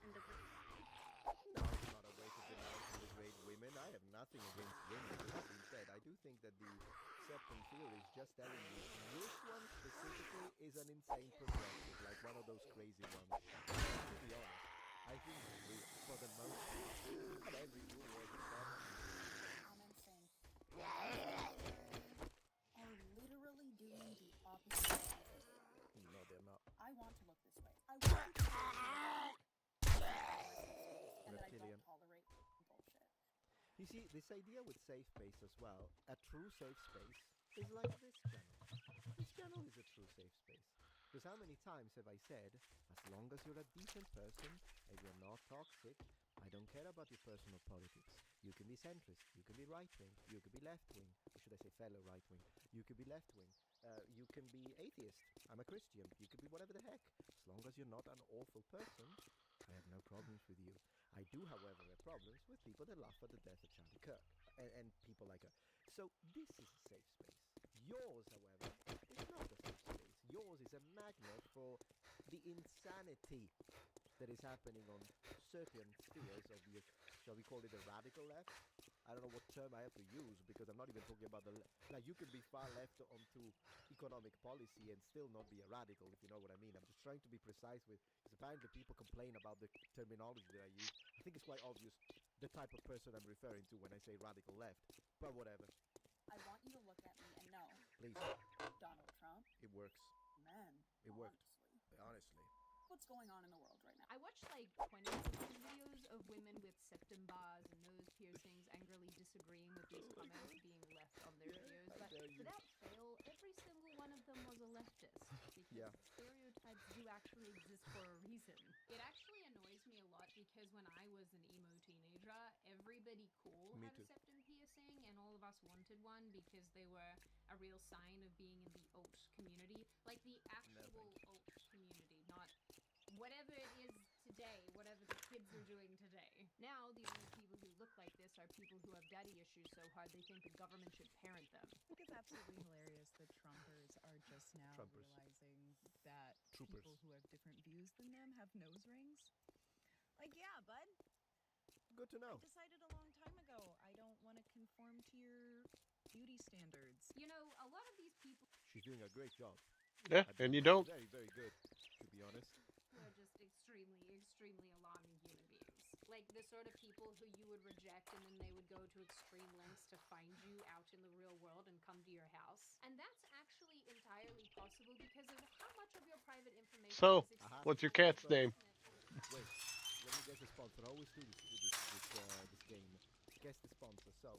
and No, it's not a way to denounce and degrade women. I have nothing against women. With that being said, I do think that the septum theory is just telling you this one specifically is an insane progressive, like one of those crazy ones. To be honest, I think for the most part, not every rule was exception. Comments saying are literally doing the opposite of what No, they're not. I want to look this way. I want to and that I Reptilian. don't tolerate bullshit. You see, this idea with safe space as well, a true safe space is like this channel. This channel is a true safe space. Because how many times have I said, as long as you're a decent person and you're not toxic, I don't care about your personal politics. You can be centrist, you can be right-wing, you can be left-wing, or should I say fellow right-wing, you can be left-wing, you can be atheist, I'm a Christian, you can be whatever the heck. As long as you're not an awful person, I have no problems with you. I do, however, have problems with people that laugh at the death of Charlie Kirk and people like her. So this is a safe space. Yours, however, is not a safe space. Yours is a magnet for the insanity that is happening on certain spheres of the, shall we call it the radical left? I don't know what term I have to use, because I'm not even talking about the like you can be far left onto economic policy and still not be a radical, if you know what I mean. I'm just trying to be precise with, because apparently people complain about the terminology that I use. I think it's quite obvious the type of person I'm referring to when I say radical left, but whatever. I want you to look at me and know, Please. Donald Trump, It works. man, It worked. honestly. Honestly. What's going on in the world right now? I watched like 20 16 videos of women with septum bars and nose piercings angrily disagreeing with these comments being left on their videos, but without fail, every single one of them was a leftist, because stereotypes do actually exist for a reason. It actually annoys me a lot because when I was an emo teenager, everybody cool Me had too. a septum piercing, and all of us wanted one because they were a real sign of being in the alt community, like the actual alt community, not whatever it is today, whatever the kids are doing today. Now, the only people who look like this are people who have daddy issues so hard they think the government should parent them. I think it's absolutely hilarious that Trumpers are just now realizing that people who have different views than them have nose rings. Like, yeah, bud. Good to know. I decided a long time ago I don't want to conform to your beauty standards. You know, a lot of these people She's doing a great job. Yeah, and you don't. Very, very good, to be honest. who are just extremely, extremely alarming human beings. Like the sort of people who you would reject and then they would go to extreme lengths to find you out in the real world and come to your house. And that's actually entirely possible because of how much of your private information So, is accessible. what's your cat's name? Wait, let me guess the sponsor. I always do this game. Guess the sponsor. So,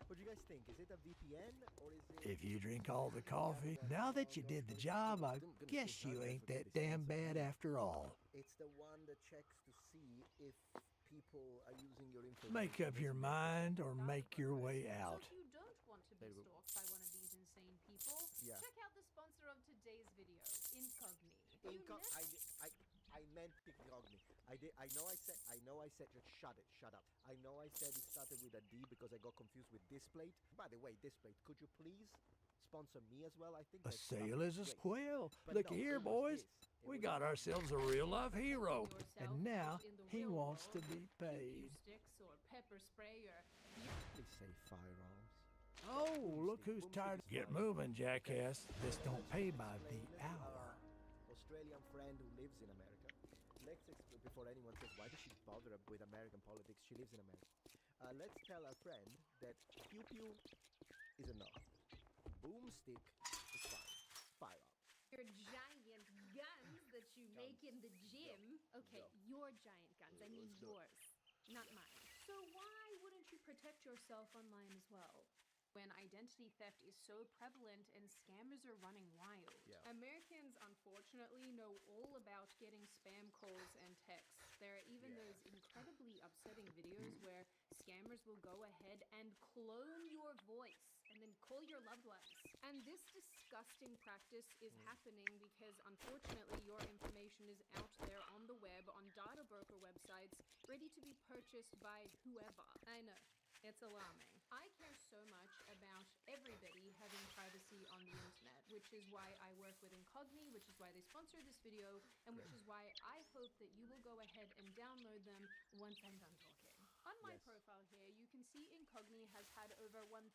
what do you guys think? Is it a VPN or is it... If you drink all the coffee, now that you did the job, I guess you ain't that damn bad after all. It's the one that checks to see if people are using your information. Make up your mind or make your way out. So if you don't want to be stalked by one of these insane people, check out the sponsor of today's video, Incogni. I meant Incogni. I know I said just shut up. I know I said it started with a D because I got confused with Displate. By the way, Displate, could you please sponsor me as well? I think A that's sale is a great. squeal. But Look no, here, it was boys. this. We got ourselves a real-life hero. And now he wants to be paid. Sticks or pepper spray or They say firearms. Oh, look who's tired. Get moving, jackass. This don't pay by the hour. Australian friend who lives in America. Before anyone says, why does she bother with American politics? She lives in America. Let's tell our friend that pew pew is a no. Boomstick is fine. Firearm. your giant guns that you make in the gym. Okay, your giant guns. I mean yours, not mine. So why wouldn't you protect yourself online as well? When identity theft is so prevalent and scammers are running wild. Americans, unfortunately, know all about getting spam calls and texts. There are even those incredibly upsetting videos where scammers will go ahead and clone your voice and then call your loved ones. And this disgusting practice is happening because, unfortunately, your information is out there on the web, on data broker websites, ready to be purchased by whoever. I know. It's alarming. I care so much about everybody having privacy on the internet, which is why I work with Incogni, which is why they sponsor this video, and which is why I hope that you will go ahead and download them once I'm done talking. On my profile here, you can see Incogni has had over 1,000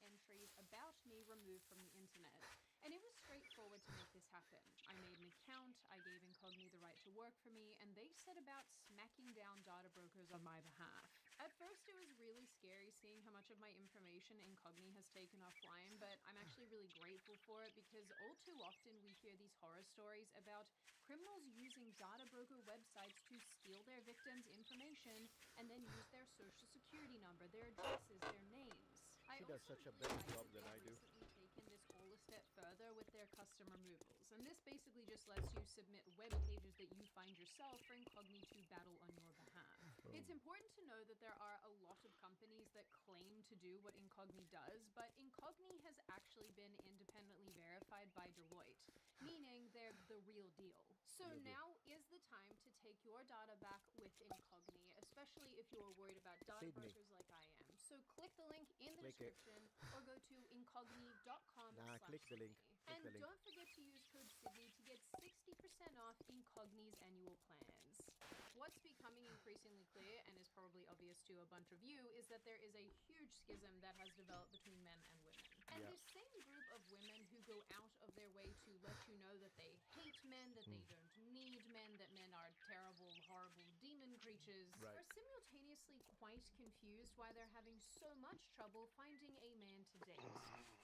entries about me removed from the internet. And it was straightforward to make this happen. I made an account, I gave Incogni the right to work for me, and they set about smacking down data brokers on my behalf. At first, it was really scary seeing how much of my information Incogni has taken offline, but I'm actually really grateful for it because all too often we hear these horror stories about criminals using data broker websites to steal their victims' information and then use their social security number, their addresses, their names. She does such a better job than I do. Recently taken this all a step further with their custom removals, and this basically just lets you submit web pages that you find yourself for Incogni to battle on your behalf. It's important to know that there are a lot of companies that claim to do what Incogni does, but Incogni has actually been independently verified by Deloitte, meaning they're the real deal. So now is the time to take your data back with Incogni, especially if you're worried about data brokers like I am. So click the link in the description or go to incogni.com/Sydney. Click the link. And don't forget to use code Sydney to get 60% off Incogni's annual plans. What's becoming increasingly clear, and is probably obvious to a bunch of you, is that there is a huge schism that has developed between men and women. And this same group of women who go out of their way to let you know that they hate men, that they don't need men, that men are terrible, horrible demon creatures, are simultaneously quite confused why they're having so much trouble finding a man to date.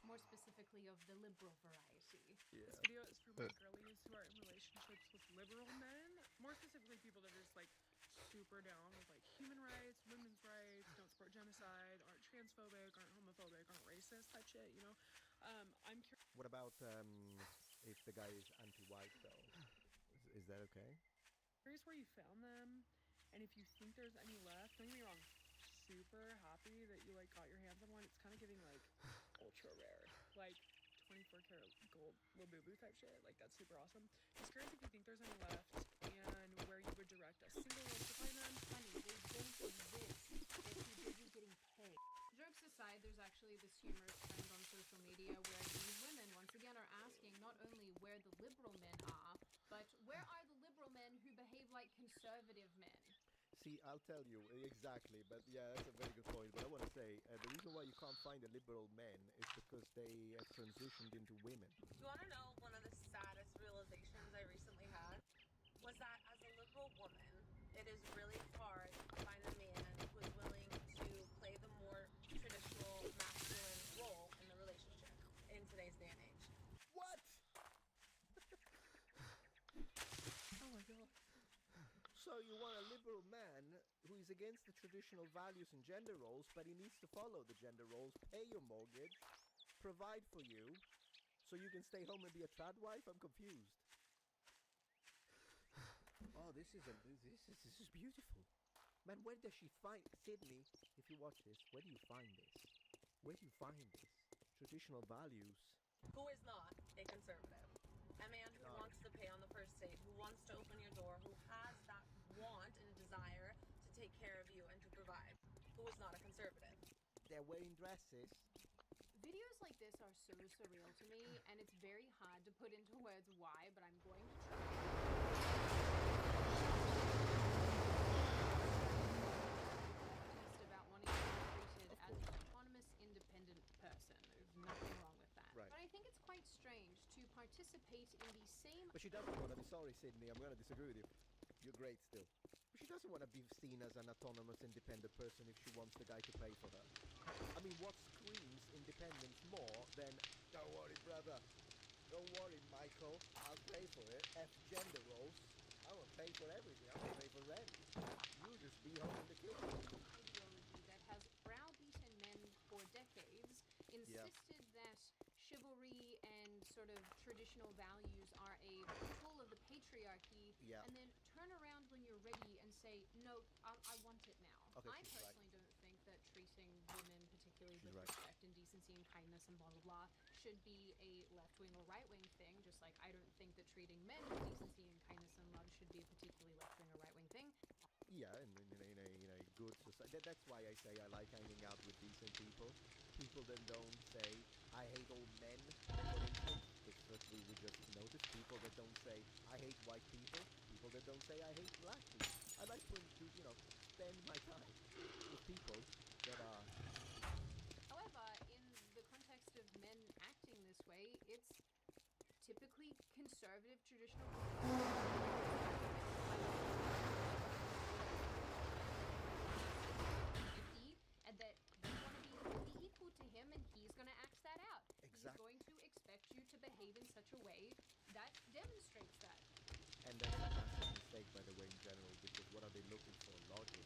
More specifically of the liberal variety. This video is for my girlies who are in relationships with liberal men. More specifically, people that are just like super down with like human rights, women's rights, don't support genocide, aren't transphobic, aren't homophobic, aren't racist, type shit, you know? I'm curious. What about if the guy is anti-white though? Is that okay? Curious where you found them, and if you think there's any left. Don't get me wrong, super happy that you like got your hands on one. It's kind of giving like ultra rare, like 24 karat gold Labubu type shit. Like that's super awesome. Just curious if you think there's any left and where you would direct a single one to find them. Honey, they don't exist. If you did, you're getting paid. Jokes aside, there's actually this humorous trend on social media where these women once again are asking not only where the liberal men are, but where are the liberal men who behave like conservative men? See, I'll tell you exactly, but yeah, that's a very good point. But I want to say, the reason why you can't find the liberal men is because they have transitioned into women. Do you want to know one of the saddest realizations I recently had? Was that as a liberal woman, it is really hard to find a man who is willing to play the more traditional masculine role in the relationship in today's day and age. What? Oh my god. So you want a liberal man who is against the traditional values and gender roles, but he needs to follow the gender roles, pay your mortgage, provide for you, so you can stay home and be a trad wife? I'm confused. Oh, this is beautiful. Man, where does she find Sydney? If you watch this, where do you find this? Where do you find this? Traditional values. Who is not a conservative? A man who wants to pay on the first date, who wants to open your door, who has that want and desire to take care of you and to provide. Who is not a conservative? They're wearing dresses. Videos like this are so surreal to me, and it's very hard to put into words why, but I'm going to try. About wanting to be treated as an autonomous, independent person. There's nothing wrong with that. Right. But I think it's quite strange to participate in the same... But she doesn't want to be... Sorry, Sydney, I'm going to disagree with you. You're great still. But she doesn't want to be seen as an autonomous, independent person if she wants the guy to pay for her. I mean, what screams independence more than, don't worry, brother. Don't worry, Michael. I'll pay for it. F gender roles. I'm going to pay for everything. I'm going to pay for rent. You just be home in the kitchen. Ideology that has browbeaten men for decades, insisted that chivalry and sort of traditional values are a tool of the patriarchy, and then turn around when you're ready and say, no, I want it now. Okay, I personally don't think that treating women, particularly particularly She's with right. respect and decency and kindness and blah blah blah, should be a left-wing or right-wing thing, just like I don't think that treating men with decency and kindness and love should be a particularly left-wing or right-wing thing. Yeah, and in a good society. That's why I say I like hanging out with decent people. People that don't say, I hate all men, for instance. Because first we just notice people that don't say, I hate white people. People that don't say, I hate black people. I like to spend my time with people that are... However, in the context of men acting this way, it's typically conservative, traditional and that you want to be fully equal to him, and he's going to act that out. Exactly. He's going to expect you to behave in such a way that demonstrates that. And that's a massive mistake, by the way, in general, because what are they looking for? Logic.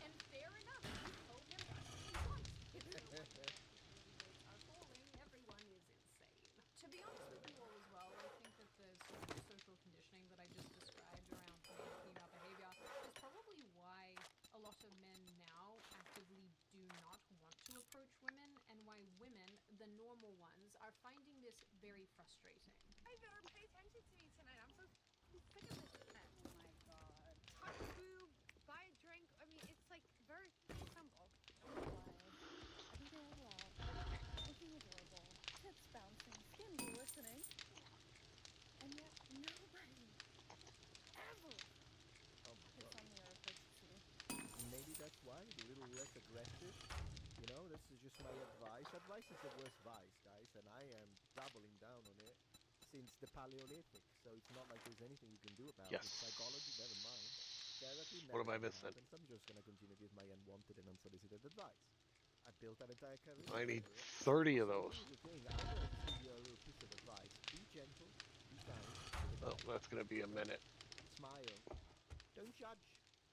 And fair enough, you told him that's what he wants. It's no wonder that fertility rates are falling. Everyone is insane. To be honest with you all as well, I think that the sort of social conditioning that I just described around male-female behavior is probably why a lot of men now actively do not want to approach women, and why women, the normal ones, are finding this very frustrating. I better pay attention to me tonight. I'm so sick of this shit. Oh my god. Talk food, buy a drink. I mean, it's like very simple. Everything all loud, looking adorable, hips bouncing, skin glistening, and yet nobody ever Oh my hits god. on me or approaches me. Maybe that's why, a little less aggressive. You know, this is just my advice. Advice is the worst vice, guys, and I am doubling down on it since the Paleolithic. So it's not like there's anything you can do about Yes. it. Psychology, never mind. Therapy, What never am I gonna missing? happen. So I'm just gonna continue to give my unwanted and unsolicited advice. I built an entire career. I need over it. 30 of So those. here's the thing. I'm gonna give you a little piece of advice. Be gentle. Be kind. To the Oh, guy. that's gonna be a minute. Smile. Don't judge.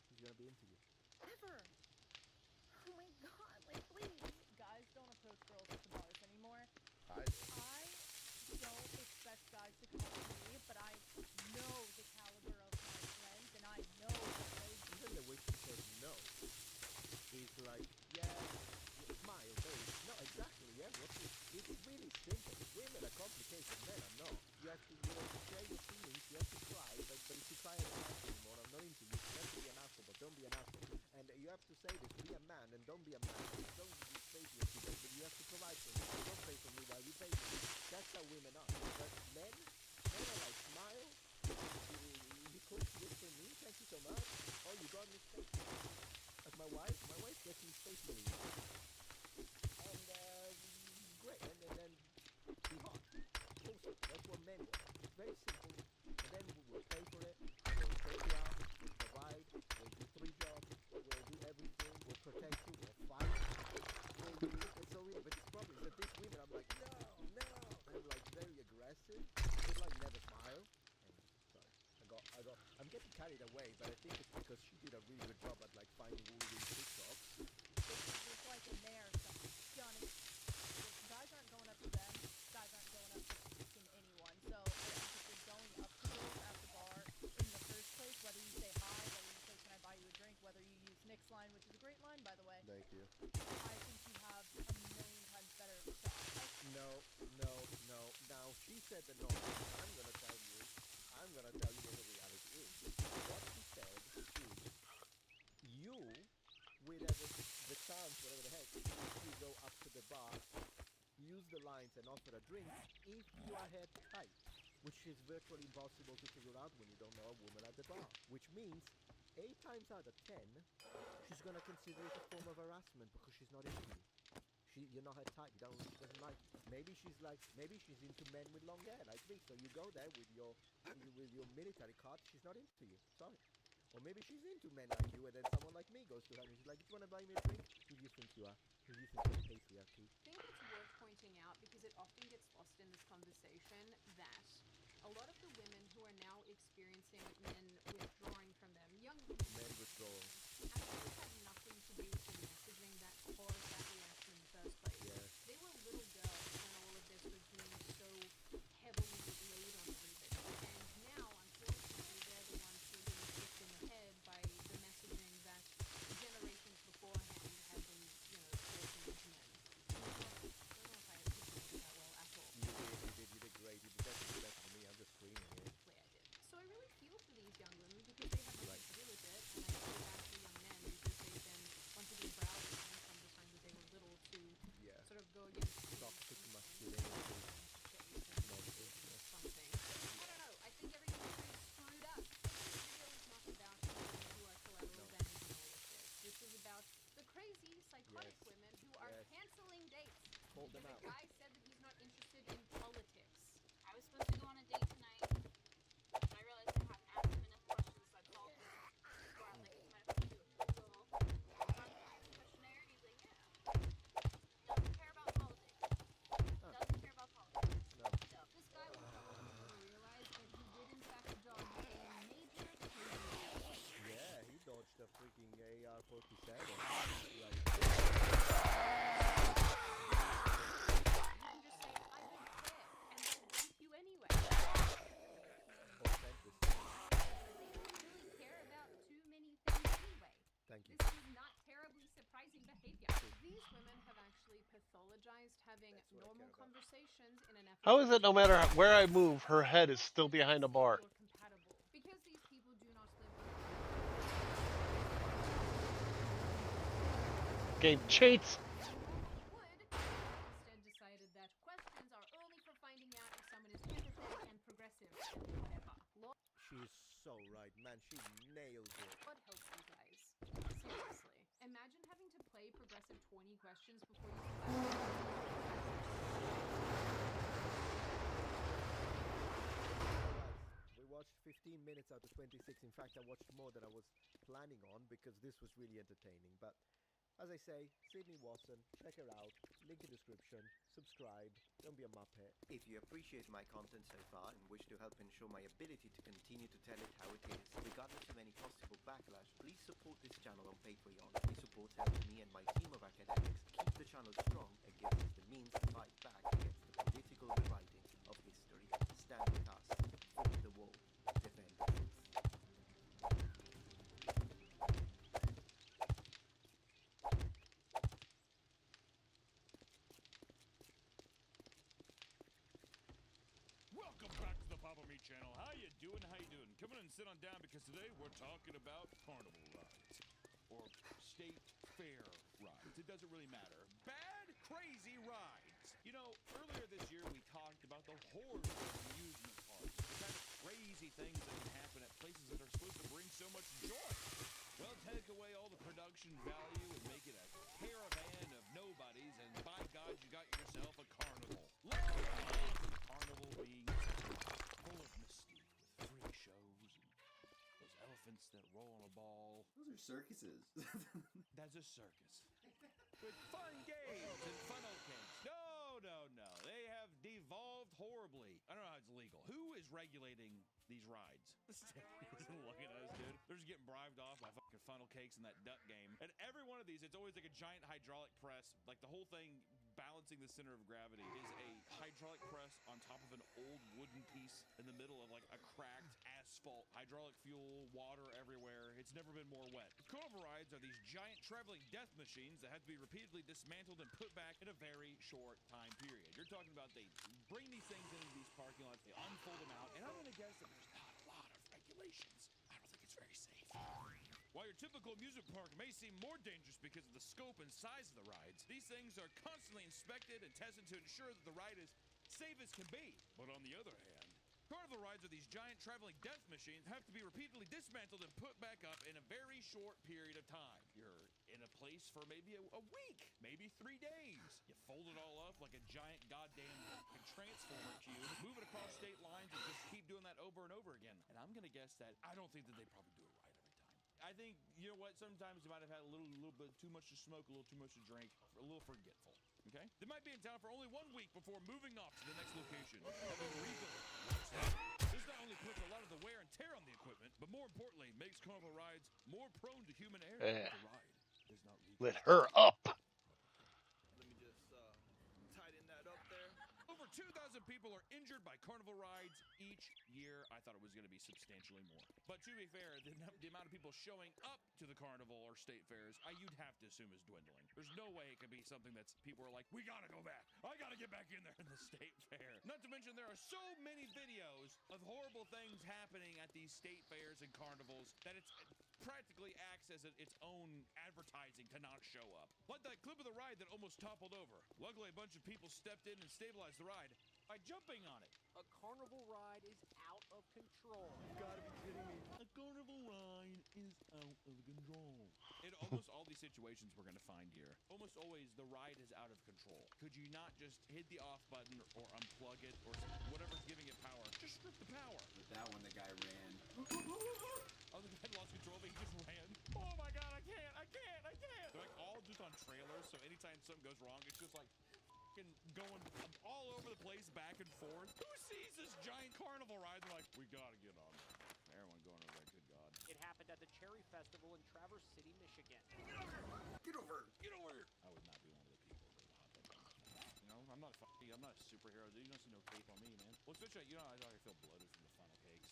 He's gonna be into you. Ever. Oh my god, like please. Guys don't approach girls at the bars anymore. I I don't expect guys to come up to me, but I know the caliber of my friends, and I know that they Even the way she says no is like, yeah, smile, babe. No, exactly, yeah. It's really simple. Women are complicated, men are not. You have to share your feelings, you have to cry, but if you cry, I don't like you anymore, I'm not into you. You have to be an asshole, but don't be an asshole. And you have to say this, be a man, and don't be a man. Don't pay for your today, but you have to provide for me. Don't pay for me while you pay for me. That's how women are. But men are like, smile, you cook this for me, thank you so much. Oh, you got me space. Like my wife gets me space marines. And great, and then be hot. Awesome. That's what men want. It's very simple. And then we'll pay for it. We'll take you out. We'll provide. We'll do 3 jobs. We'll do everything. We'll protect you. We'll fight. We'll do it. It's so weird. But the problem is that these women, I'm like, no. They're like very aggressive. They like never smile. And sorry, I'm getting carried away, but I think it's because she did a really good job at like finding all these TikToks. It's like in there, something stunning. If guys aren't going up to them, guys aren't going up to fucking anyone. So I think if you're going up to girls at the bar in the first place, whether you say hi, whether you say can I buy you a drink, whether you use Nick's line, which is a great line by the way, Thank you. I think you have a million times better shot. No. Now she said the no. I'm gonna tell you what the reality is. What she said is, you, whatever the chance, whatever the heck, if you go up to the bar, use the lines and offer a drink, if you are head tight, which is virtually impossible to figure out when you don't know a woman at the bar. Which means 8 times out of 10, she's gonna consider it a form of harassment because she's not into you. You're not her type. She doesn't like you. Maybe she's into men with long hair like me. So you go there with your military card. She's not into you. Sorry. Or maybe she's into men like you, and then someone like me goes to her and she's like, "Do you want to buy me a drink? Who do you think you are? Who do you think you're patriarchy?" I think it's worth pointing out, because it often gets lost in this conversation, that a lot of the women who are now experiencing men withdrawing from them, young men withdrawing, actually had nothing to do with the messaging that caused that reaction in the first place. Yeah. They were little girls when all of this was being so heavily laid on everybody. And now, unfortunately, they're the ones who are being kicked in the head by the messaging that generations beforehand had been, forcing into men. conversations in an effort How is it no matter where I move, her head is still behind a bar? compatible. Because these people do not live Game cheats. instead decided that questions are only for finding out if someone is empathetic and progressive and whatever. Lord, She's so right, man. She nails it. what helps you guys? Seriously. Imagine having to play progressive 20 questions before you We watched 15 minutes out of 26. In fact, I watched more than I was planning on because this was really entertaining. But as I say, Sydney Watson, check her out. Link in description. Subscribe. Don't be a muppet. If you appreciate my content so far and wish to help ensure my ability to continue to tell it how it is, regardless of any possible backlash, please support this channel on Patreon. Your support helps me and my team of academics keep the channel strong and gives us the means to fight back against the political rewriting of history. Stand with us. Fight the war. Defend the truth. Welcome back to the Papa Me channel. How you doing? How you doing? Come on and sit on down because today we're talking about carnival rides. Or state fair rides. It doesn't really matter. Bad, crazy rides. You know, earlier this year we talked about the horrors of amusement parks. The kind of crazy things that can happen at places that are supposed to bring so much joy. Well, take away all the production value and make it a caravan of nobodies, and by God, you got yourself a carnival. Carnival being full of mystique with freak shows and those elephants that roll on a ball. Those are circuses. That's a circus. With fun games and funnel cakes. No. They have devolved horribly. I don't know how it's legal. Who is regulating these rides? Look at us, dude. They're just getting bribed off by fucking funnel cakes in that duck game. And every one of these, it's always like a giant hydraulic press. Like the whole thing balancing the center of gravity is a hydraulic press on top of an old wooden piece in the middle of like a cracked asphalt. Hydraulic fuel, water everywhere. It's never been more wet. Carnival rides are these giant traveling death machines that have to be repeatedly dismantled and put back in a very short time period. You're talking about they bring these things into these parking lots, they unfold them out, and I'm going to guess that there's not a lot of regulations. I don't think it's very safe. While your typical amusement park may seem more dangerous because of the scope and size of the rides, these things are constantly inspected and tested to ensure that the ride is safe as can be. But on the other hand, carnival rides are these giant traveling death machines have to be repeatedly dismantled and put back up in a very short period of time. You're in a place for maybe a week, maybe 3 days. You fold it all up like a giant goddamn transformer cube, move it across state lines, and just keep doing that over and over again. And I'm gonna guess that I don't think that they probably do it right every time. I think, you know what, sometimes you might have had a little bit too much to smoke, a little too much to drink, a little forgetful. Okay? They might be in town for only 1 week before moving off to the next location. Having rebuilt. This not only puts a lot of the wear and tear on the equipment, but more importantly, makes carnival rides more prone to human error. Yeah. The ride is not legal. Let her up. Let me just tighten that up there. Over 2,000 people are injured by carnival rides each year. I thought it was going to be substantially more. But to be fair, the amount of people showing up to the carnival or state fairs, you'd have to assume is dwindling. There's no way it could be something that's people are like, we got to go back. I got to get back in there in the state fair. Not to mention there are so many videos of horrible things happening at these state fairs and carnivals that it practically acts as its own advertising to not show up. Like that clip of the ride that almost toppled over. Luckily, a bunch of people stepped in and stabilized the ride by jumping on it. A carnival ride is out of control. You gotta be kidding me. A carnival ride is out of control. In almost all these situations we're gonna find here, almost always the ride is out of control. Could you not just hit the off button or unplug it or whatever's giving it power? Just strip the power. With that one, the guy ran. Oh, the guy lost control, but he just ran. Oh my God, I can't. They're like all just on trailers, so anytime something goes wrong, it's just like going all over the place, back and forth. Who sees this giant carnival ride? They're like, we gotta get on there. Everyone going over there, good God. It happened at the Cherry Festival in Traverse City, Michigan. Get over! Get over! I would not be one of the people that would hop up on that. You know, I'm not a superhero, dude. You don't see no cape on me, man. Well, especially, you know, I already feel bloated from the funnel cakes.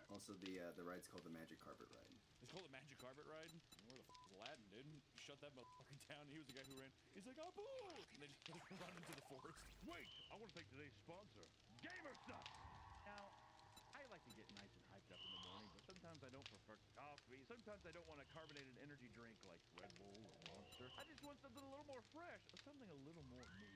Also, the ride's called the Magic Carpet Ride. It's called the Magic Carpet Ride? Where the fuck is Aladdin, dude? shut that motherfucker down. He was the guy who ran. He's like, oh, boo! And then just run into the forest. Wait, I want to thank today's sponsor, Gamer Stuff. Now, I like to get nice and hyped up in the morning, but sometimes I don't prefer coffee. Sometimes I don't want a carbonated energy drink like Red Bull or Monster. I just want something a little more fresh, or something a little more me.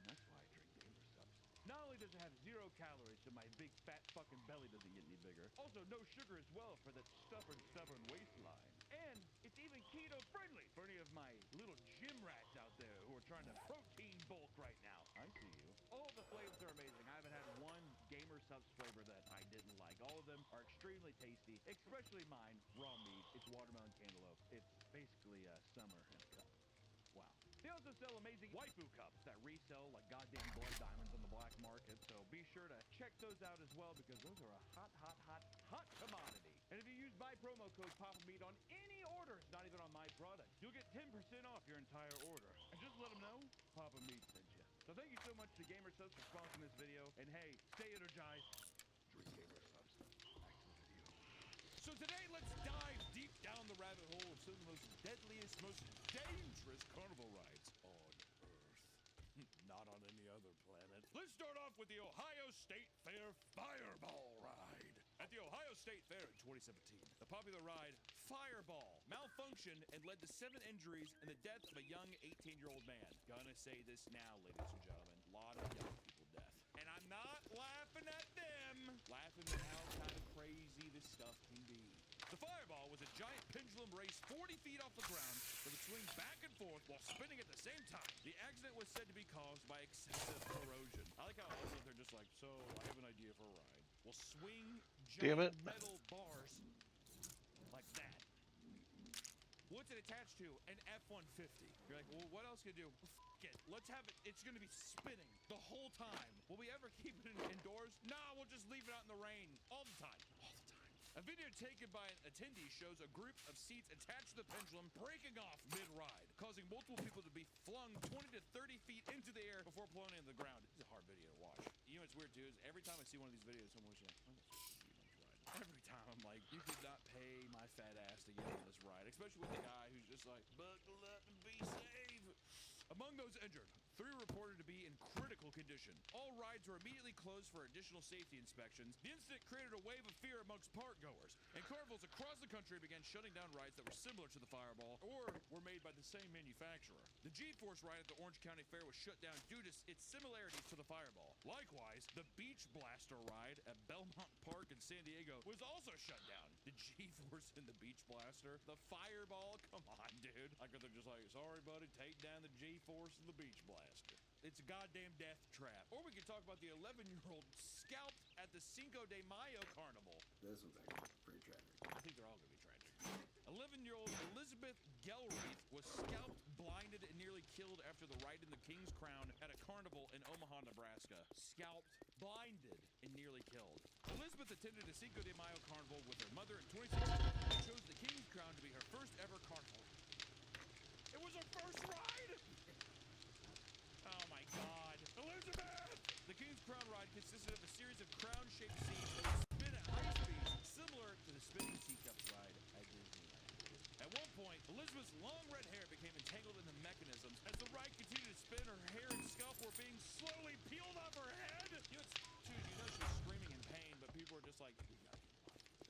And that's why I drink Gamer Subs. Not only does it have 0 calories, so my big fat fucking belly doesn't get any bigger. Also, no sugar as well for that stubborn waistline. And it's even keto friendly for any of my little gym rats out there who are trying to protein bulk right now. I see you. All of the flavors are amazing. I haven't had one Gamer Subs flavor that I didn't like. All of them are extremely tasty, especially mine, raw meat. It's watermelon cantaloupe. It's basically summer in a cup. Wow. They also sell amazing waifu cups that resell like goddamn blood diamonds on the black market, so be sure to check those out as well because those are a hot commodity. And if you use my promo code PAPAMeat on any orders, not even on my products, you'll get 10% off your entire order. And just let them know Papa Meat sent you. So thank you so much to Gamer Subs for sponsoring this video. And hey, stay energized. Drink Gamer Subs. Back to the video. So today, let's dive deep down the rabbit hole of some of the most deadliest, most dangerous carnival rides on Earth. Not on any other planet. Let's start off with the Ohio State Fair Fireball Ride. At the Ohio State Fair in 2017, the popular ride Fireball malfunctioned and led to 7 injuries and the death of a young 18-year-old man. Gonna say this now, ladies and gentlemen. A lot of young people death. And I'm not laughing at them. Laughing at how kind of crazy this stuff can be. The Fireball was a giant pendulum race 40 feet off the ground that would swing back and forth while spinning at the same time. The accident was said to be caused by excessive corrosion. I like how also they're just like, so I have an idea for a ride. We'll swing giant metal bars like that. What's it attached to? An F-150. You're like, well, what else can you do? F it. Let's have it. It's going to be spinning the whole time. Will we ever keep it indoors? Nah, we'll just leave it out in the rain all the time. All the time. A video taken by an attendee shows a group of seats attached to the pendulum breaking off mid-ride, causing multiple people to be flung 20 to 30 feet into the air before plummeting to the ground. It's a hard video to watch. You know what's weird too is every time I see one of these videos, someone's like, oh, that's a nice ride. Every time I'm like, you could not pay my fat ass to get on this ride, especially with the guy who's just like, buckle up and be safe. Among those injured, 3 reported to be in critical condition. All rides were immediately closed for additional safety inspections. The incident created a wave of fear amongst park goers, and carnivals across the country began shutting down rides that were similar to the Fireball or were made by the same manufacturer. The G-Force ride at the Orange County Fair was shut down due to its similarities to the Fireball. Likewise, the Beach Blaster ride at Belmont Park in San Diego was also shut down. The G-Force and the Beach Blaster, the Fireball, come on, dude. Like they're just like, sorry, buddy, take down the G-Force and the Beach Blaster. It's a goddamn death trap. Or we could talk about the 11-year-old scalped at the Cinco de Mayo Carnival. This was actually pretty tragic. I think they're all going to be tragic. 11-year-old Elizabeth Gelreath was scalped, blinded, and nearly killed after the ride in the King's Crown at a carnival in Omaha, Nebraska. Scalped, blinded, and nearly killed. Elizabeth attended a Cinco de Mayo Carnival with her mother in 2016 and chose the King's Crown to be her first ever carnival. It was her first ride! Oh my God. Elizabeth! The King's Crown ride consisted of a series of crown-shaped seats that would spin at high speeds, similar to the spinning teacups ride at Disneyland. At one point, Elizabeth's long red hair became entangled in the mechanisms. As the ride continued to spin, her hair and scalp were being slowly peeled off her head. You know, she was screaming in pain, but people were just like, we gotta get off this one.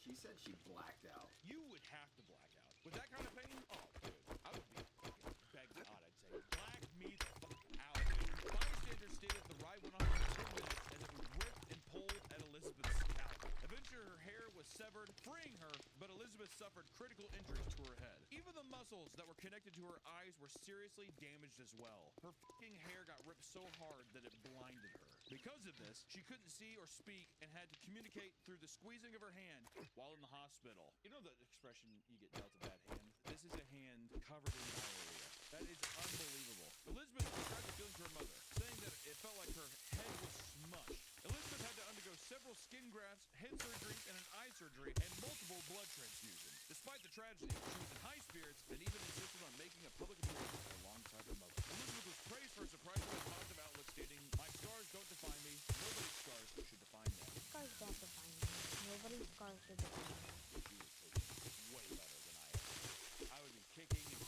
She said she blacked out. You would have to black out. With that kind of pain? Oh, dude. I would be fucking begged out, I'd say. Black me the fuck out, dude. Bystanders stated the ride went on for 10 minutes as it was ripped and pulled at Elizabeth's scalp. Eventually, her hair was severed, freeing her, but Elizabeth suffered critical injuries to her head. Even the muscles that were connected to her eyes were seriously damaged as well. Her fucking hair got ripped so hard that it blinded her. Because of this, she couldn't see or speak and had to communicate through the squeezing of her hand while in the hospital. You know the expression, you get dealt a bad hand? This is a hand covered in diarrhea. That is unbelievable. Elizabeth described the feeling to her mother, saying that it felt like her head was smushed. Elizabeth had to undergo several skin grafts, head surgeries, and an eye surgery, and multiple blood transfusions. Despite the tragedy, she was in high spirits and even insisted on making a public appearance alongside her mother. Elizabeth was praised for her surprisingly positive outlook, stating, "My scars don't define me. Nobody's scars should define them." Scars don't define me. Nobody's scars should define me. She was taking it way better than I am. I would be kicking and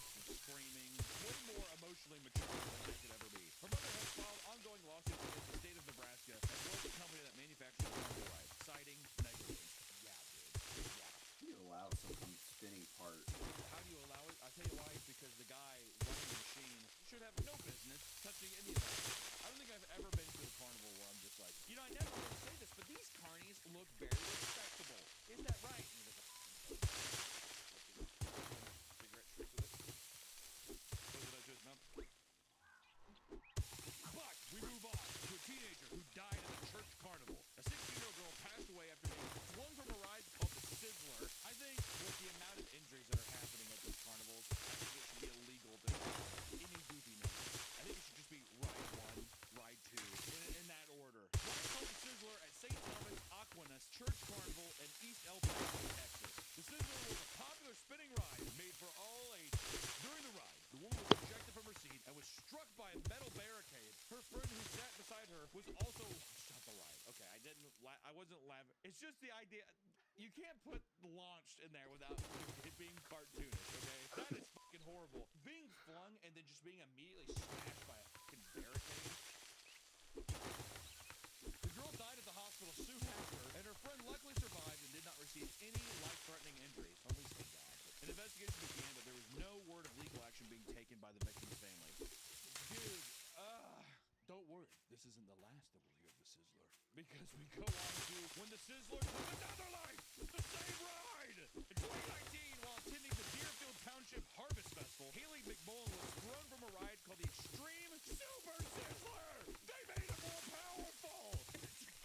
laugh. It's just the idea. You can't put launched in there without it being cartoonish, okay? That is fucking horrible. Being flung and then just being immediately smashed by a fucking barricade. The girl died at the hospital soon after, and her friend luckily survived and did not receive any life-threatening injuries. At least thank God. An investigation began, but there was no word of legal action being taken by the victim's family. Dude, don't worry. This isn't the last that we'll hear of the Sizzler. Because we go on to when the Sizzler took another life! The same ride! In 2019, while attending the Deerfield Township Harvest Festival, Haley McMullen was thrown from a ride called the Extreme Super Sizzler! They made it more powerful!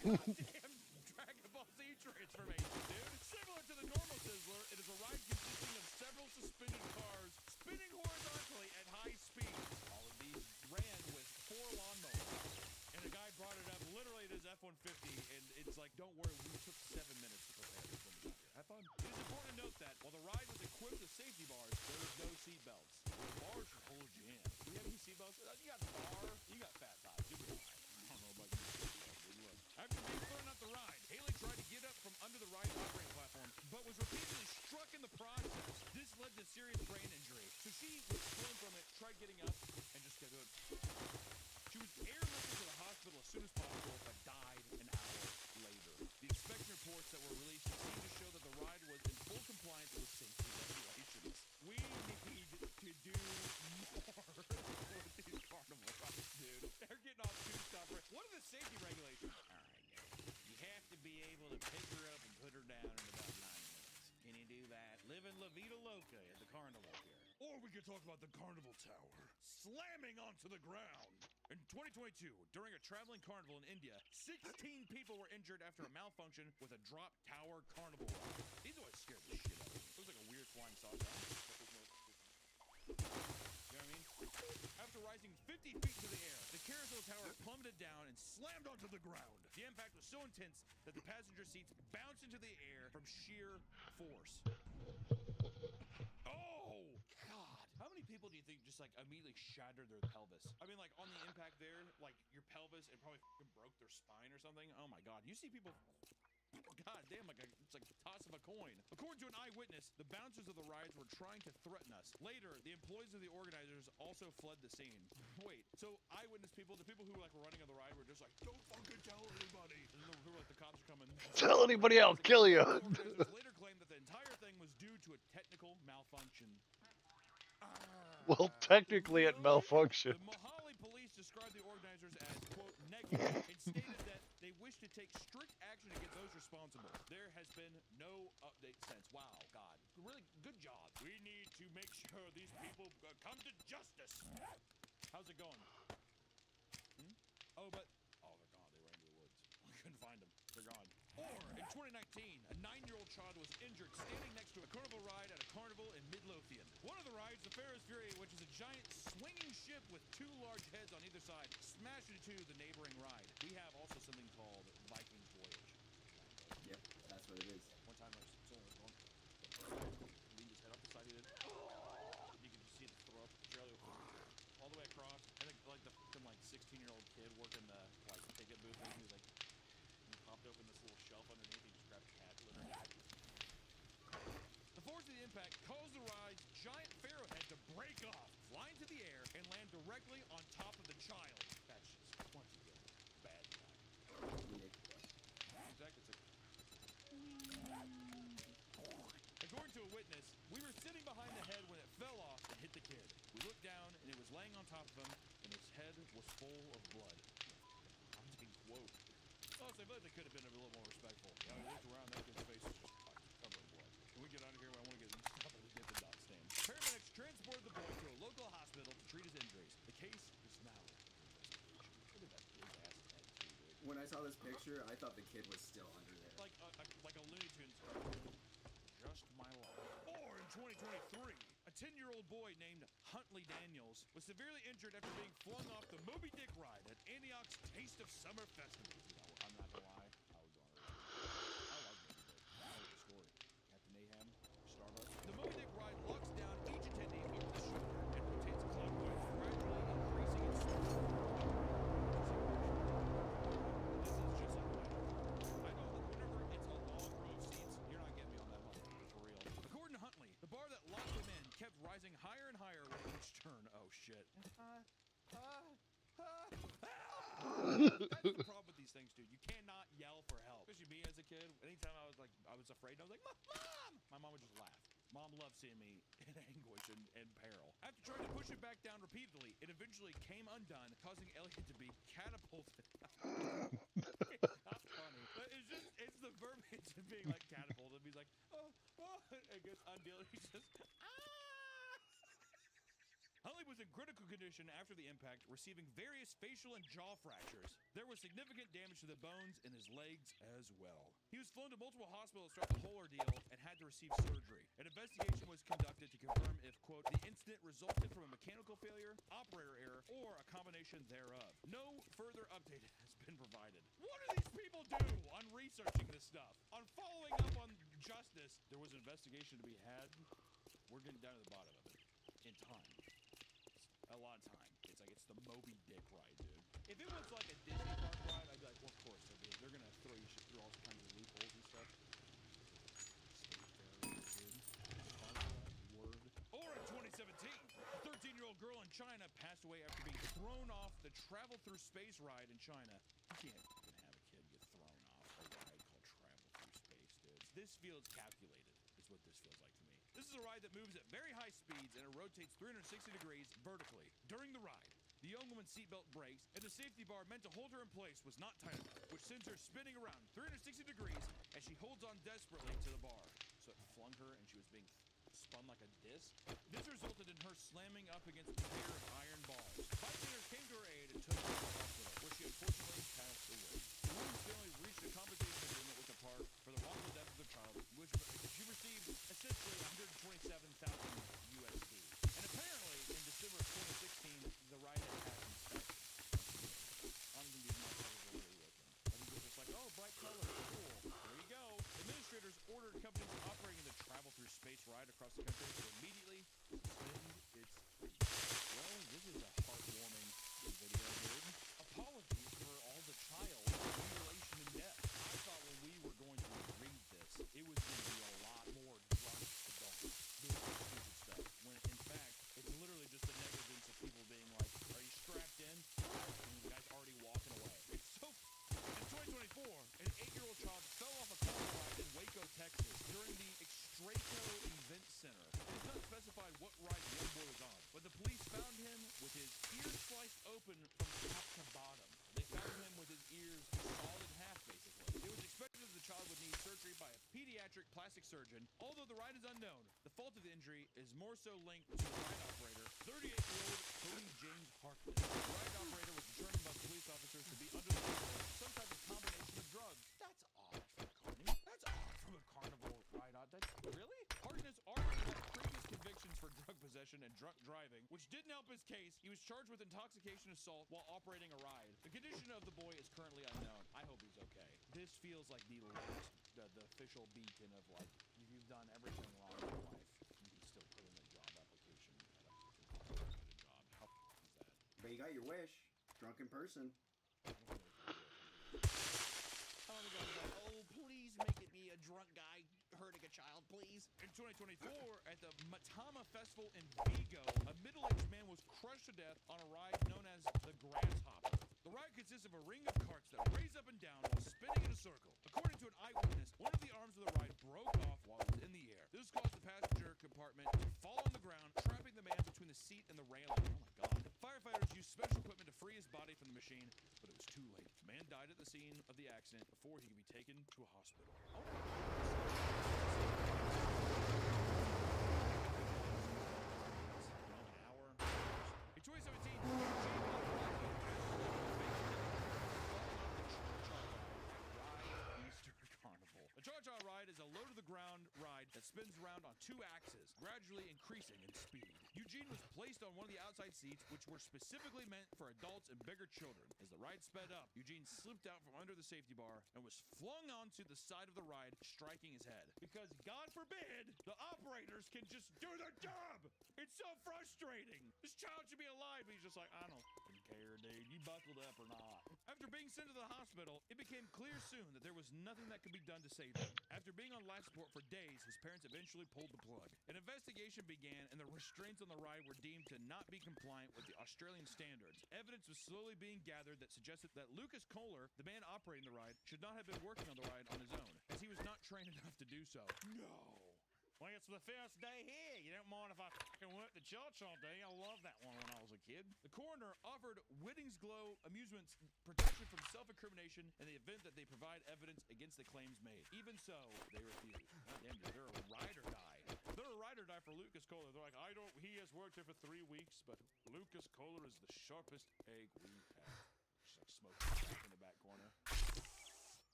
Goddamn Dragon Ball Z transformation, dude! Similar to the normal Sizzler, it is a ride consisting of several suspended cars spinning horizontally at high speeds. All of these ran with 4 lawnmowers. And a guy brought it up, literally it is F-150, and it's like, don't worry, we took 7 minutes to prepare this when we got here. Have fun. It is important to note that while the ride was equipped with safety bars, there was no seat belts. The bars should hold you in. Do we have any seat belts? You got bar, you got fat thighs, you'll be alright. I don't know about you. Good luck. After being thrown out the ride, Haley tried to get up from under the ride's operating platform, but was repeatedly struck in the process. This led to serious brain injury. So she was thrown from it, tried getting up, and just kept going. She was airlifted to the hospital as soon as possible, but died an hour later. The inspection reports that were released seem to show that the ride was in full compliance with safety regulations. We need to do more with these carnival rides, dude. They're getting off too stubborn. What are the safety regulations? All right, guys. You have to be able to pick her up and put her down in about 9 minutes. Can you do that? Living La Vida Loca at the carnival here. Or we could talk about the Carnival Tower slamming onto the ground. In 2022, during a traveling carnival in India, 16 people were injured after a malfunction with a drop tower carnival ride. These always scared the shit out of me. It was like a weird flying saucer. You know what I mean? After rising 50 feet into the air, the carousel tower plummeted down and slammed onto the ground. The impact was so intense that the passenger seats bounced into the air from sheer force. Oh, God. How many people do you think just like immediately shattered their pelvis? I mean, like on the impact there, like your pelvis, it probably broke their spine or something. Oh my God. You see people, God damn, it's like the toss of a coin. According to an eyewitness, the bouncers of the rides were trying to threaten us. Later, the employees of the organizers also fled the scene. Wait, so eyewitness people, the people who like were running on the ride were just like, don't fucking tell anybody. And then who were like, the cops are coming. Tell anybody, I'll kill you. The organizers later claimed that the entire thing was due to a technical malfunction. Well, technically it malfunctioned. The Mohali police described the organizers as, quote, negligent and stated that they wish to take strict action against those responsible. There has been no update since. Wow, God. Really good job. We need to make sure these people come to justice. How's it going? Oh, but... Oh, they're gone. They ran into the woods. We couldn't find them. They're gone. Or, in 2019, a 9-year-old child was injured standing next to a carnival ride at a carnival in Midlothian. One of the rides, the Ferris Fury, which is a giant swinging ship with 2 large heads on either side, smashed into the neighboring ride. We have also something called Viking's Voyage. Yep, that's what it is. One time I was going, leaned his head up the side, he did. You can just see it throw up the trailer all the way across. I think like the fucking like 16-year-old kid working the like ticket booth, and he was like, popped open this little shelf underneath, he just grabbed cat litter. The force of the impact caused the ride's giant pharaoh head to break off, fly into the air, and land directly on top of the child. That's just once again bad time. Exactly. According to a witness, we were sitting behind the head when it fell off and hit the kid. We looked down and it was laying on top of him, and his head was full of blood. I'm taking quote. Honestly, I feel like they could have been a little more respectful. I looked around, that kid's face was just covered in blood. Can we get out of here? I want to get the dot stand. Paramedics transported the boy to a local hospital to treat his injuries. The case is now under investigation. Look at that big ass head, too, dude. When I saw this picture, I thought the kid was still under there. Like a Looney Tunes cartoon. Just my life. Or in 2023, a 10-year-old boy named Huntley Daniels was severely injured after being flung off the Moby Dick ride at Antioch's Taste of Summer Festival. I'm not gonna lie, I was on it. I like Moby Dick. I like the story. Captain Ahab, Starbucks. The Moby Dick ride locks down each attendee over the shoulder and rotates clockwise, gradually increasing its speed. This is just like I know that whenever That's the problem with these things, dude. You cannot yell for help. Especially me as a kid. Anytime I was afraid, I was like, Mom! My mom would just laugh. Mom loved seeing me in anguish and peril. After trying to push it back down repeatedly, it eventually came undone, causing Elliot to be catapulted. It's not funny. But it's the verbiage of being like catapulted. He's like, oh, it gets undone. He's just, Huntley was in critical condition after the impact, receiving various facial and jaw fractures. There was significant damage to the bones in his legs as well. He was flown to multiple hospitals throughout the whole ordeal and had to receive surgery. An investigation was conducted to confirm if, quote, the incident resulted from a mechanical failure, operator error, or a combination thereof. No further update has been provided. What do these people do on researching this stuff? On following up on justice? There was an investigation to be had. We're getting down to the bottom of it. In time. A lot of time. It's the Moby Dick ride, dude. If it was like a Disney park ride, I'd be like, well, of course they're gonna throw you through all kinds of loopholes and stuff. Or in 2017, a 13-year-old girl in China passed away after being thrown off the Travel Through Space ride in China. You can't fucking have a kid get thrown off a ride called Travel Through Space, dude. This feels calculated, is what this feels like to me. This is a ride that moves at very high speeds and it rotates 360 degrees vertically. During the ride, the young woman's seatbelt breaks and the safety bar meant to hold her in place was not tight enough, which sends her spinning around 360 degrees as she holds on desperately to the bar. So it flung her and she was being spun like a disc. This resulted in her slamming up against a pair of iron bars. Bystanders came to her aid and took her to the hospital, where she unfortunately passed away. The woman's family reached a compensation agreement with the park for the wrongful death of the child, which she received essentially $127,000 USD. And apparently, in December of 2016, the ride had passed inspection. I don't think these motherfuckers are really looking. I think they're just like, oh, bright colors, cool. There you go. Administrators ordered companies operating the Travel Through Space ride across the country to immediately suspend its fees. Well, this is a heartwarming video, dude. Apologies for all the child mutilation and death. I thought when we were going to read this, it was going to be a lot more drunk adults doing stupid stuff. When in fact, it's literally just the negligence of people being like, are you strapped in? And the guy's already walking away. It's so. In 2024, an 8-year-old child fell off a carnival ride in Waco, Texas during the Extraco Event Center. It is not specified what ride the young boy was on, but the police found him with his ears sliced open from top to bottom. They found him with his ears sawed in half, basically. It was expected that the child would need surgery by a pediatric plastic surgeon. Although the ride is unknown, the fault of the injury is more so linked to the ride operator, 38-year-old Cody James Harkness. The ride operator was determined by the police officers to be under the influence of some type of combination of drugs. That's odd from a carnival. That's odd from a carnival ride. That's really? Harkness already had previous convictions for drug possession and drunk driving, which didn't help his case. He was charged with intoxication assault while operating a ride. The condition of the boy is currently unknown. I hope he's okay. This feels like the last, the official beacon of like, if you've done everything wrong in your life, you can still put in a job application at a job. How is that? But you got your wish. Drunken person. I don't think I was like, oh, please make it me a drunk guy hurting a child, please. In 2024, at the Matama Festival in Vigo, a middle-aged man was crushed to death on a ride known as the Grasshopper. The ride consists of a ring of carts that raise up and down while spinning in a circle. According to an eyewitness, one of the arms of the ride broke off while it was in the air. This caused the passenger compartment to fall on the ground, trapping the man between the seat and the railing. Oh my god. Firefighters used special equipment to free his body from the machine, but it was too late. The man died at the scene of the accident before he could be taken to a hospital. In 2017, the Cha-Cha ride is a low-to-the-ground ride that spins around on 2 axes, gradually increasing in speed. Eugene was placed on one of the outside seats, which were specifically meant for adults and bigger children. As the ride sped up, Eugene slipped out from under the safety bar and was flung onto the side of the ride, striking his head. Because, God forbid, the operators can just do their job! It's so frustrating! This child should be alive, but he's just like, I don't fucking care, dude. You buckled up or not. After being sent to the hospital, it became clear soon that there was nothing that could be done to save him. After being on life support for days, his parents eventually pulled the plug. An investigation began, and the restraints on the ride were deemed to not be compliant with the Australian standards. Evidence was slowly being gathered that suggested that Lucas Kohler, the man operating the ride, should not have been working on the ride on his own, as he was not trained enough to do so. No! Well, it's the first day here. You don't mind if I fucking work the church all day? I love that one when I was a kid. The coroner offered Whitting's Glow Amusements protection from self-incrimination in the event that they provide evidence against the claims made. Even so, they refused. God damn, dude, they're a ride or die. They're a ride or die for Lucas Kohler. They're like, he has worked here for 3 weeks, but Lucas Kohler is the sharpest egg we have. Just like smoking crack in the back corner.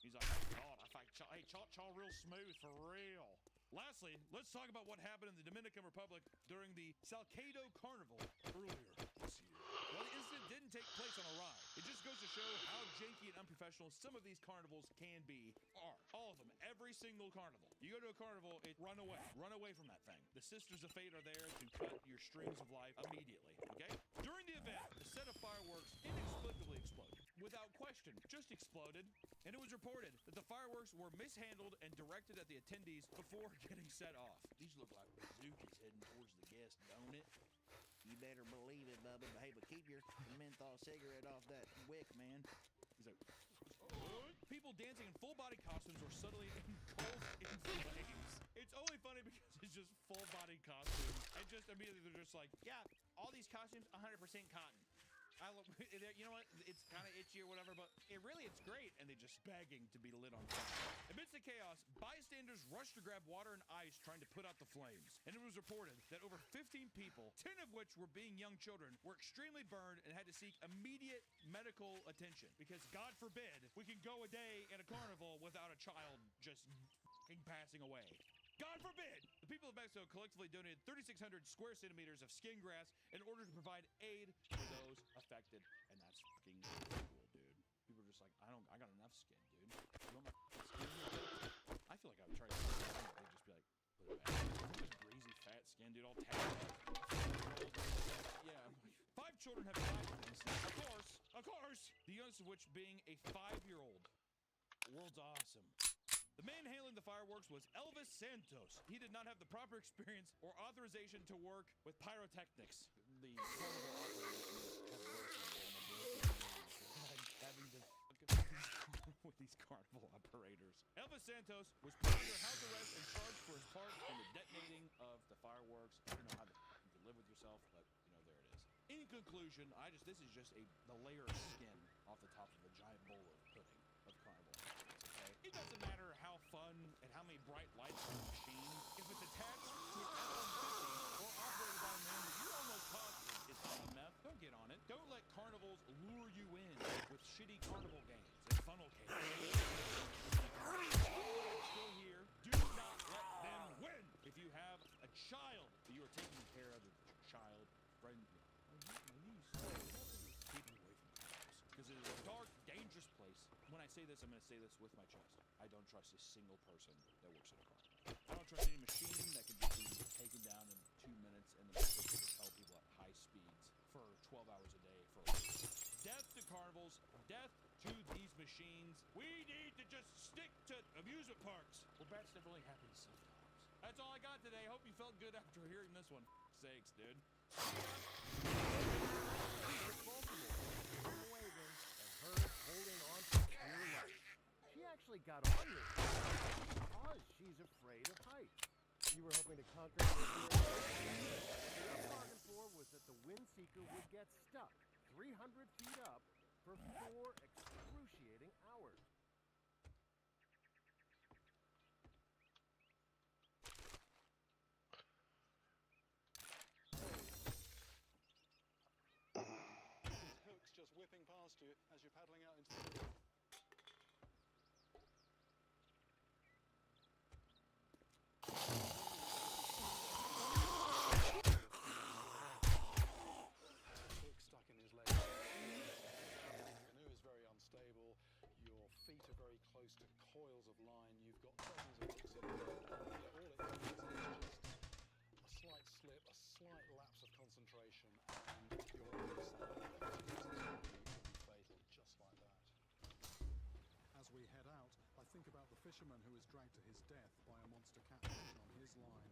He's like, hey, God, I think cha real smooth for real. Lastly, let's talk about what happened in the Dominican Republic during the Salcedo Carnival earlier this year. Well, the incident didn't take place on a ride. It just goes to show how janky and unprofessional some of these carnivals can be. All of them. Every single carnival. You go to a carnival, run away. Run away from that thing. The Sisters of Fate are there to cut your strings of life immediately, okay? During the event, a set of fireworks inexplicably exploded. Without question, just exploded. And it was reported that the fireworks were mishandled and directed at the attendees before getting set off. These look like bazookas heading towards the guest, don't it? You better believe it, Bubba. Hey, but keep your menthol cigarette off that wick, man. He's like, people dancing in full-body costumes were suddenly engulfed in flames. It's only funny because it's just full-body costumes. And just immediately they're just like, yeah, all these costumes, 100% cotton. You know what? It's kind of itchy or whatever, but it's great. And they're just begging to be lit on fire. Amidst the chaos, bystanders rushed to grab water and ice trying to put out the flames. And it was reported that over 15 people, 10 of which were being young children, were extremely burned and had to seek immediate medical attention. Because God forbid we can go a day in a carnival without a child just fucking passing away. God forbid! The people of Mexico collectively donated 3,600 square centimeters of skin grass in order to provide aid for those affected. And that's fucking cool, dude. People are just like, I got enough skin, dude. You want my skin? I feel like I would try to put it on, they'd just be like, put it back. Just greasy, fat skin, dude, all tatted up. Yeah, I'm like, 5 children have died from this. Of course! The youngest of which being a 5-year-old. The world's awesome. The man handling the fireworks was Elvis Santos. He did not have the proper experience or authorization to work with pyrotechnics. The carnival operators having to with these carnival operators. Elvis Santos was put under house arrest and charged for his part in the detonating of the fireworks. I don't know how you can live with yourself, but there it is. In conclusion, this is just the layer of skin off the top of a giant bowl of pudding of carnival. It doesn't matter how fun and how many bright lights on the machine. If it's attached to an F-150 or operated by a man that you almost positive is on meth, don't get on it. Don't let carnivals lure you in with shitty carnival games and funnel cases. Still here. Do not let them win. If you have a child that you are taking care of, your child, friend, keep away from carnivals. Because it is a dark, dangerous place. When I say this, I'm going to say this with my chest. I don't trust a single person that works at a carnival. I don't trust any machine that can just be taken down in 2 minutes and then able to propel people at high speeds for 12 hours a day for a week. Death to carnivals, death to these machines. We need to just stick to amusement parks where bad stuff only happens sometimes. That's all I got today. Hope you felt good after hearing this one. Sakes, dude. Holding on to dear life. She actually got on your side because she's afraid of heights. You were hoping to conquer her fear. What you bargained for was that the Windseeker would get stuck 300 feet up for 4 excruciating hours. Hooks just whipping past you as you're paddling out into the river. Hook stuck in his leg. The canoe is very unstable. Your feet are very close to coils of line. You've got dozens of hooks in there. All it takes is just a slight slip, a slight lapse of concentration, and you're on the side. It will be fatal, just like that. As we head out, I think about the fisherman who was dragged to his death by a monster catfish on his line.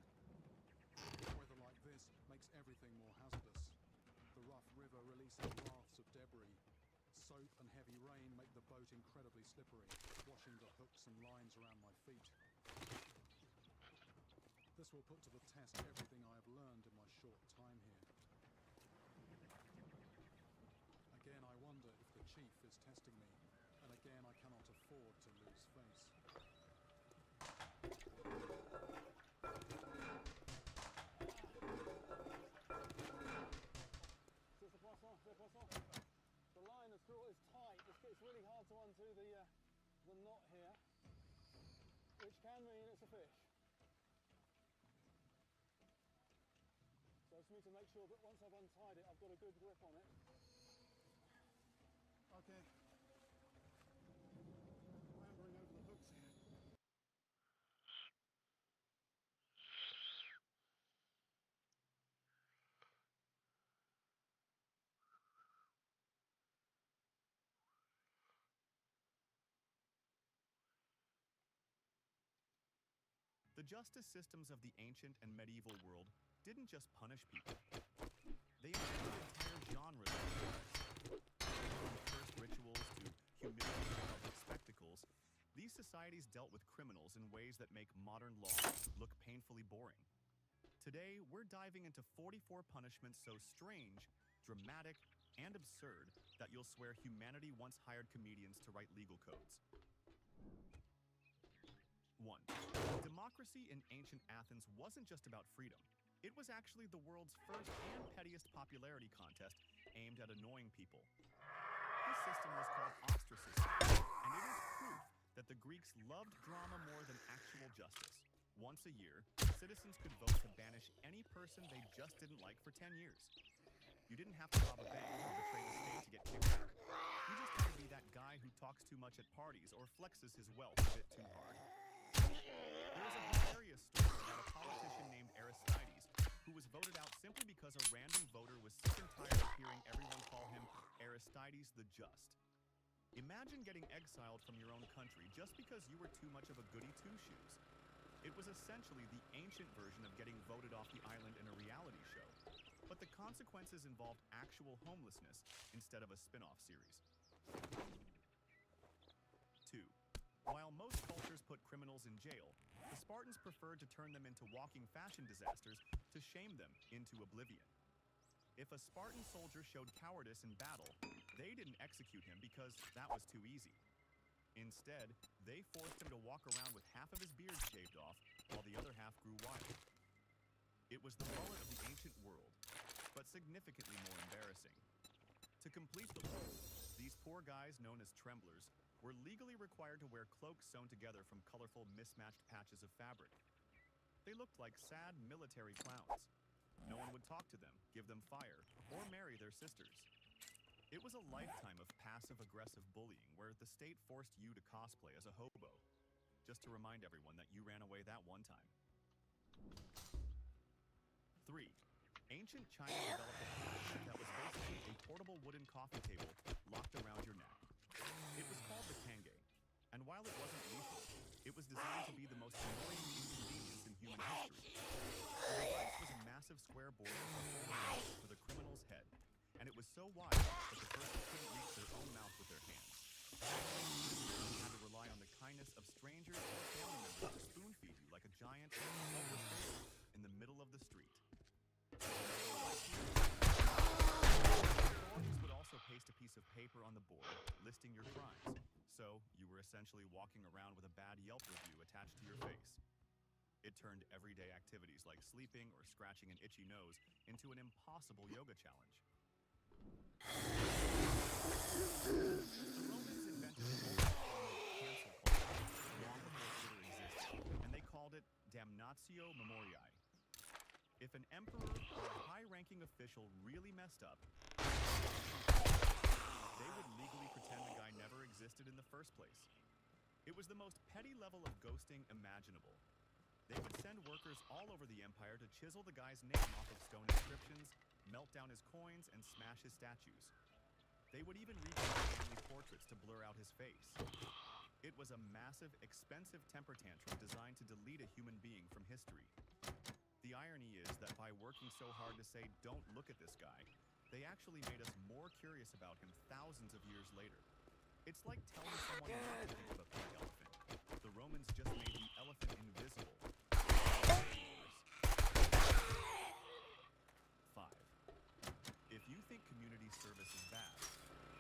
Weather like this makes everything more hazardous. The rough river releases rafts of debris. Soap and heavy rain make the boat incredibly slippery, washing the hooks and lines around my feet. This will put to the test everything I have learned in my short time here. Again, I wonder if the chief is testing me, and again I cannot afford to lose face. The line is tight. It's really hard to undo the knot here, which can mean it's a fish. So I just need to make sure that once I've untied it, I've got a good grip on it. Okay. Clambering over the hooks here. The justice systems of the ancient and medieval world didn't just punish people. They invented entire genres of justice. From cursed rituals to humiliating public spectacles, these societies dealt with criminals in ways that make modern law look painfully boring. Today, we're diving into 44 punishments so strange, dramatic, and absurd that you'll swear humanity once hired comedians to write legal codes. 1. Democracy in ancient Athens wasn't just about freedom. It was actually the world's first and pettiest popularity contest aimed at annoying people. This system was called ostracism, and it is proof that the Greeks loved drama more than actual justice. Once a year, citizens could vote to banish any person they just didn't like for 10 years. You didn't have to rob a bank or betray the state to get kicked out. You just had to be that guy who talks too much at parties or flexes his wealth a bit too hard. There is a hilarious story about a politician named Aristides who was voted out simply because a random voter was sick and tired of hearing everyone call him Aristides the Just. Imagine getting exiled from your own country just because you were too much of a goody two-shoes. It was essentially the ancient version of getting voted off the island in a reality show, but the consequences involved actual homelessness instead of a spin-off series. 2. While most cultures put criminals in jail, the Spartans preferred to turn them into walking fashion disasters to shame them into oblivion. If a Spartan soldier showed cowardice in battle, they didn't execute him because that was too easy. Instead, they forced him to walk around with half of his beard shaved off while the other half grew wild. It was the mullet of the ancient world, but significantly more embarrassing. To complete the look, these poor guys known as tremblers were legally required to wear cloaks sewn together from colorful mismatched patches of fabric. They looked like sad military clowns. No one would talk to them, give them fire, or marry their sisters. It was a lifetime of passive-aggressive bullying where the state forced you to cosplay as a hobo, just to remind everyone that you ran away that one time. 3. Ancient China developed a punishment that was basically a portable wooden coffee table locked around your neck. It was called the kange, and while it wasn't lethal, it was designed to be the most annoying inconvenience in human history. The device was a massive square board for the criminal's head, and it was so wide that the person couldn't reach their own mouth with their hands. You had to rely on the kindness of strangers or family members to spoon-feed you like a giant helpless baby in the middle of the street. Authorities would also paste a piece of paper on the board listing your crimes, so you were essentially walking around with a bad Yelp review attached to your face. It turned everyday activities like sleeping or scratching an itchy nose into an impossible yoga challenge. The Romans invented an old form of cancel culture long before Twitter existed, and they called it damnatio memoriae. If an emperor or a high-ranking official really messed up, they would legally pretend the guy never existed in the first place. It was the most petty level of ghosting imaginable. They would send workers all over the empire to chisel the guy's name off of stone inscriptions, melt down his coins, and smash his statues. They would even recreate family portraits to blur out his face. It was a massive, expensive temper tantrum designed to delete a human being from history. The irony is that by working so hard to say, "Don't look at this guy," they actually made us more curious about him thousands of years later. It's like telling someone not to think of a pink elephant. The Romans just made the elephant invisible. 5. If you think community service is bad,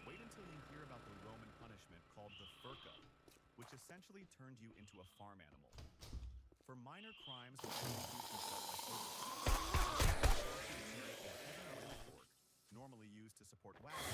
wait until you hear about the Roman punishment called the furca, which essentially turned you into a farm animal. For minor crimes, normally used to support wagons.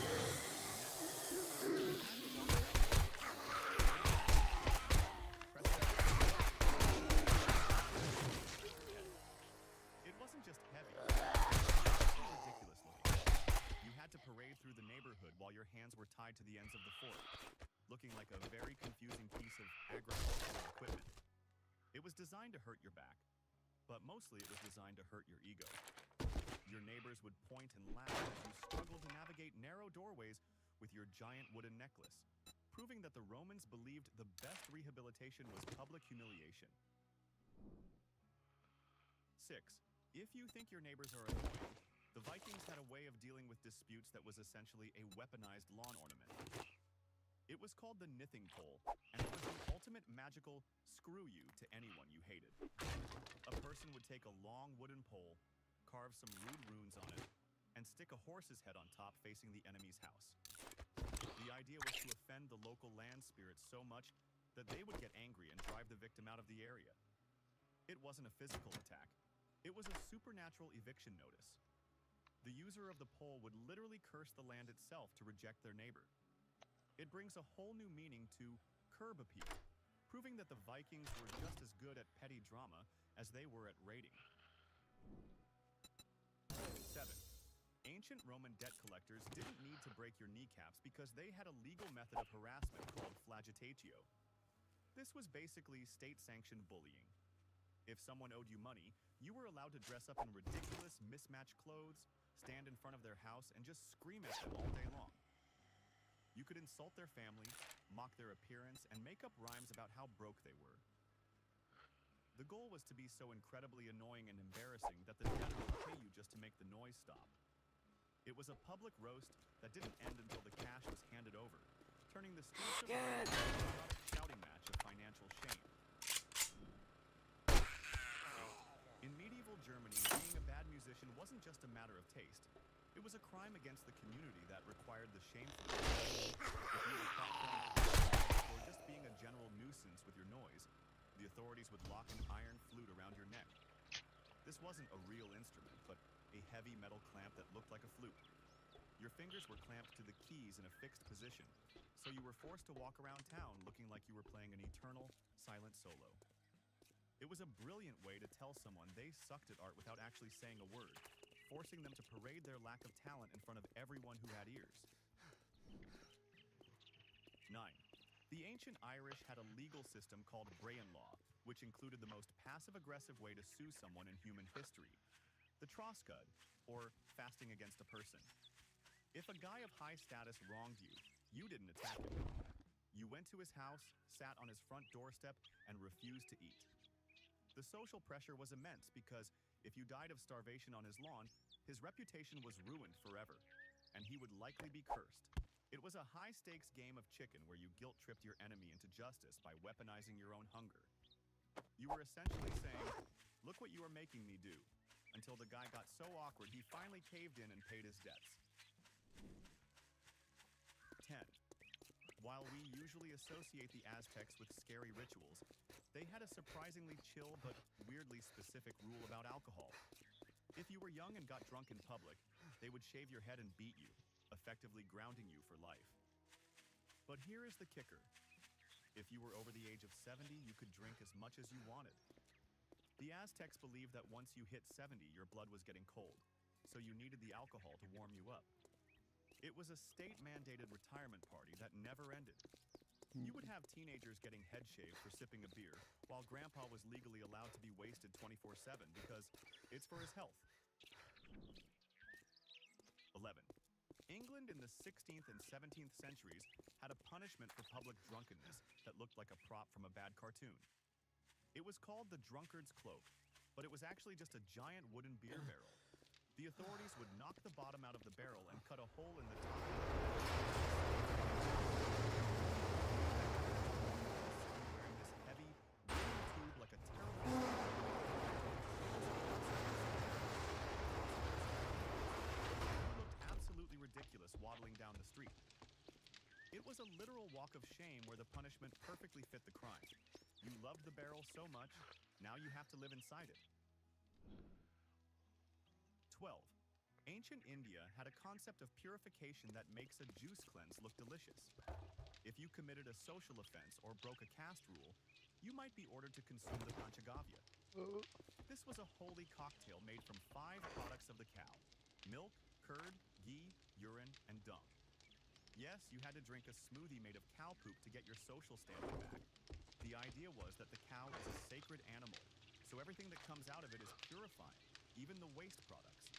It wasn't just heavy, it was ridiculous looking. You had to parade through the neighborhood while your hands were tied to the ends of the fork, looking like a very confusing piece of agricultural equipment. It was designed to hurt your back, but mostly it was designed to hurt your ego. Your neighbors would point and laugh as you struggled to navigate narrow doorways with your giant wooden necklace, proving that the Romans believed the best rehabilitation was public humiliation. 6. If you think your neighbors are annoying, the Vikings had a way of dealing with disputes that was essentially a weaponized lawn ornament. It was called the knithing pole, and it was the ultimate magical screw you to anyone you hated. A person would take a long wooden pole, carve some rude runes on it, and stick a horse's head on top facing the enemy's house. The idea was to offend the local land spirits so much that they would get angry and drive the victim out of the area. It wasn't a physical attack. It was a supernatural eviction notice. The user of the pole would literally curse the land itself to reject their neighbor. It brings a whole new meaning to curb appeal, proving that the Vikings were just as good at petty drama as they were at raiding. 7. Ancient Roman debt collectors didn't need to break your kneecaps because they had a legal method of harassment called flagellatio. This was basically state-sanctioned bullying. If someone owed you money, you were allowed to dress up in ridiculous, mismatched clothes, stand in front of their house, and just scream at them all day long. You could insult their family, mock their appearance, and make up rhymes about how broke they were. The goal was to be so incredibly annoying and embarrassing that the debtor would pay you just to make the noise stop. It was a public roast that didn't end until the cash was handed over, turning the streets of Rome into a shouting match of financial shame. In medieval Germany, being a bad musician wasn't just a matter of taste. It was a crime against the community that required the shameful. If you were caught playing or just being a general nuisance with your noise, the authorities would lock an iron flute around your neck. This wasn't a real instrument, but a heavy metal clamp that looked like a flute. Your fingers were clamped to the keys in a fixed position, so you were forced to walk around town looking like you were playing an eternal, silent solo. It was a brilliant way to tell someone they sucked at art without actually saying a word, forcing them to parade their lack of talent in front of everyone who had ears. 9. The ancient Irish had a legal system called Brehon law, which included the most passive-aggressive way to sue someone in human history, the troscud, or fasting against a person. If a guy of high status wronged you, you didn't attack him. You went to his house, sat on his front doorstep, and refused to eat. The social pressure was immense because if you died of starvation on his lawn, his reputation was ruined forever, and he would likely be cursed. It was a high-stakes game of chicken where you guilt-tripped your enemy into justice by weaponizing your own hunger. You were essentially saying, "Look what you are making me do," until the guy got so awkward he finally caved in and paid his debts. 10. While we usually associate the Aztecs with scary rituals, they had a surprisingly chill but weirdly specific rule about alcohol. If you were young and got drunk in public, they would shave your head and beat you, effectively grounding you for life. But here is the kicker. If you were over the age of 70, you could drink as much as you wanted. The Aztecs believed that once you hit 70, your blood was getting cold, so you needed the alcohol to warm you up. It was a state-mandated retirement party that never ended. You would have teenagers getting head shaved for sipping a beer, while Grandpa was legally allowed to be wasted 24/7 because it's for his health. 11. England in the 16th and 17th centuries had a punishment for public drunkenness that looked like a prop from a bad cartoon. It was called the drunkard's cloak, but it was actually just a giant wooden beer barrel. The authorities would knock the bottom out of the barrel and cut a hole in the top. Wearing this heavy, wooden tube like a terrible... looked absolutely ridiculous waddling down the street. It was a literal walk of shame where the punishment perfectly fit the crime. You loved the barrel so much, now you have to live inside it. 12. Ancient India had a concept of purification that makes a juice cleanse look delicious. If you committed a social offense or broke a caste rule, you might be ordered to consume the panchagavya. This was a holy cocktail made from 5 products of the cow: milk, curd, ghee, urine, and dung. Yes, you had to drink a smoothie made of cow poop to get your social standing back. The idea was that the cow is a sacred animal, so everything that comes out of it is purifying, even the waste products.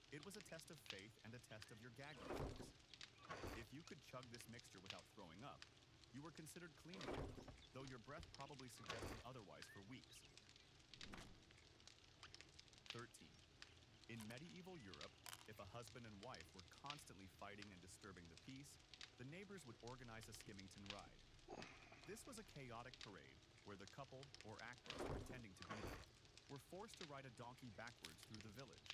It was a test of faith and a test of your gag reflex. If you could chug this mixture without throwing up, you were considered clean again, though your breath probably suggested otherwise for weeks. 13. In medieval Europe, if a husband and wife were constantly fighting and disturbing the peace, the neighbors would organize a skimmington ride. This was a chaotic parade where the couple, or actors pretending to be them, were forced to ride a donkey backwards through the village.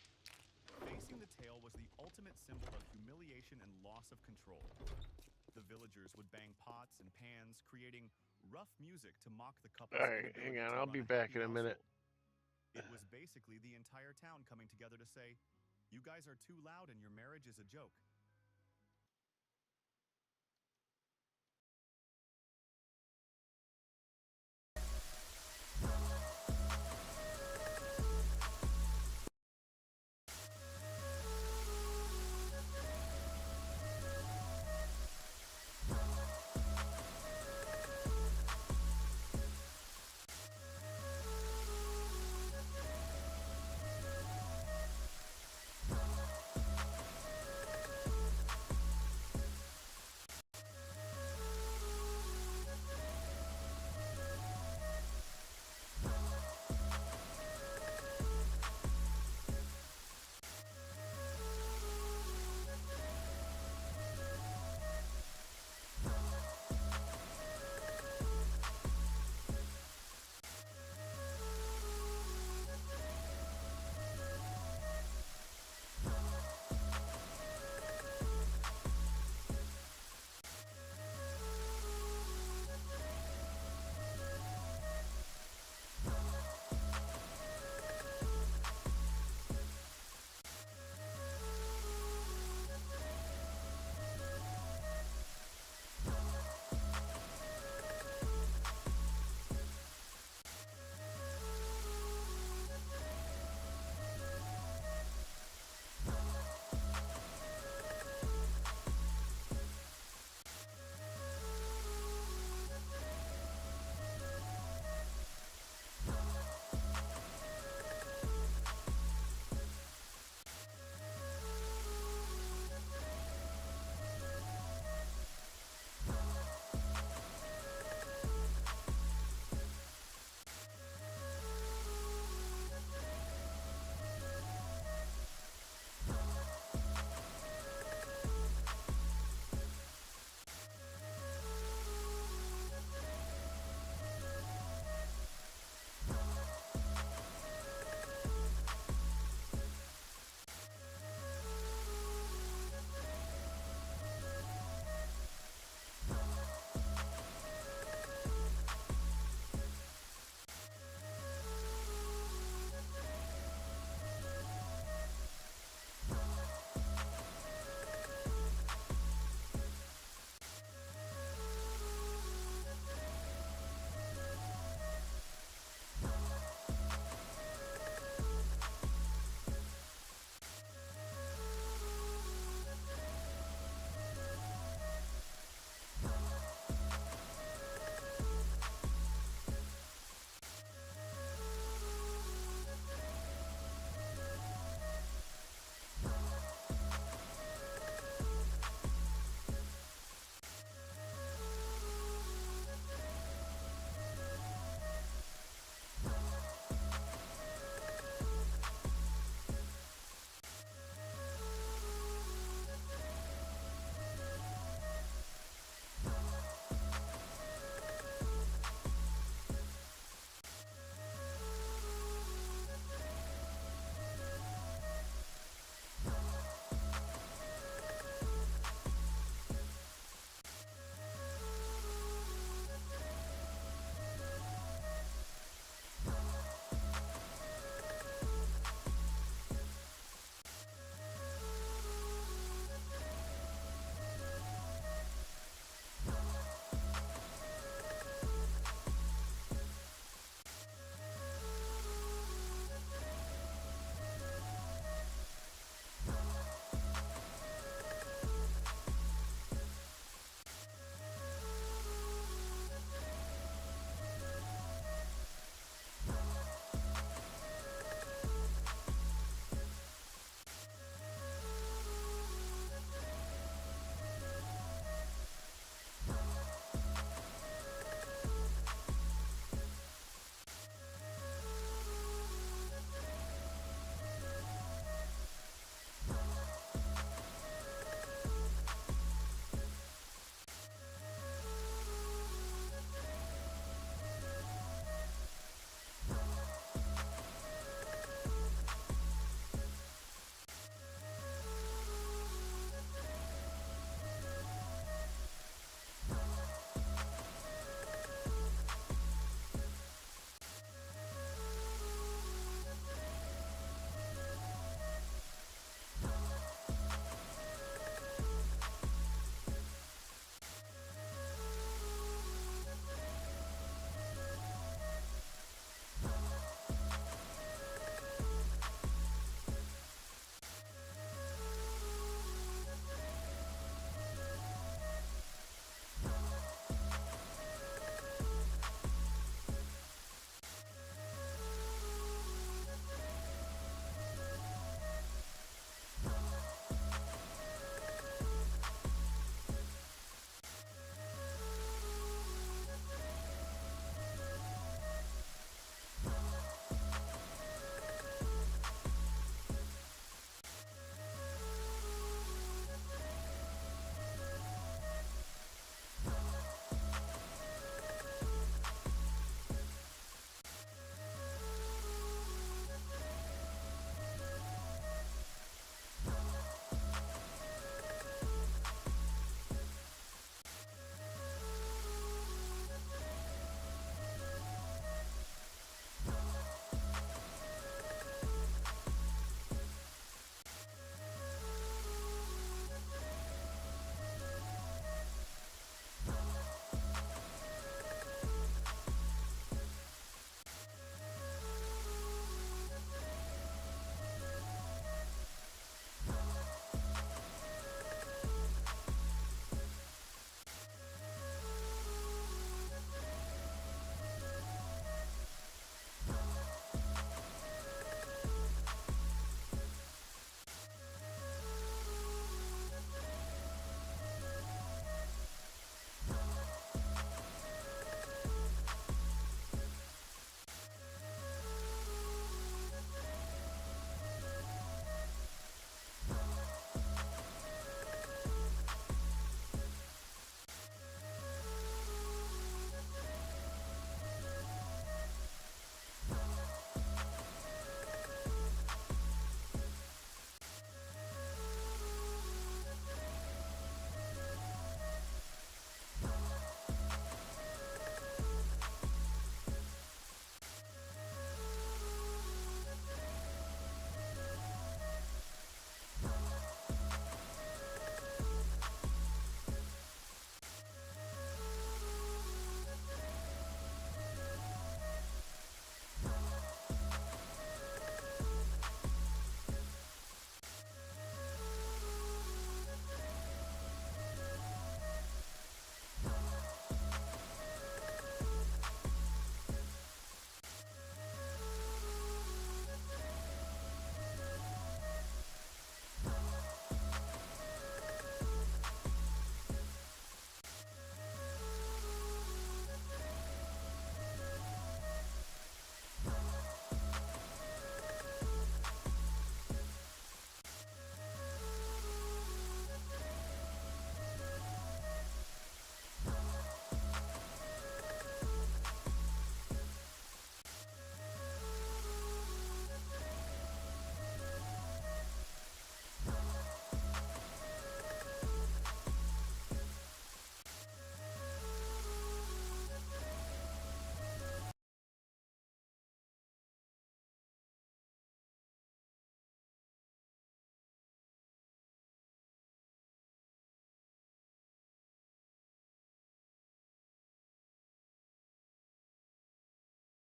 Facing the tail was the ultimate symbol of humiliation and loss of control. The villagers would bang pots and pans, creating rough music to mock the couple's Alright, hang on, I'll be back in a minute. It was basically the entire town coming together to say, "You guys are too loud and your marriage is a joke.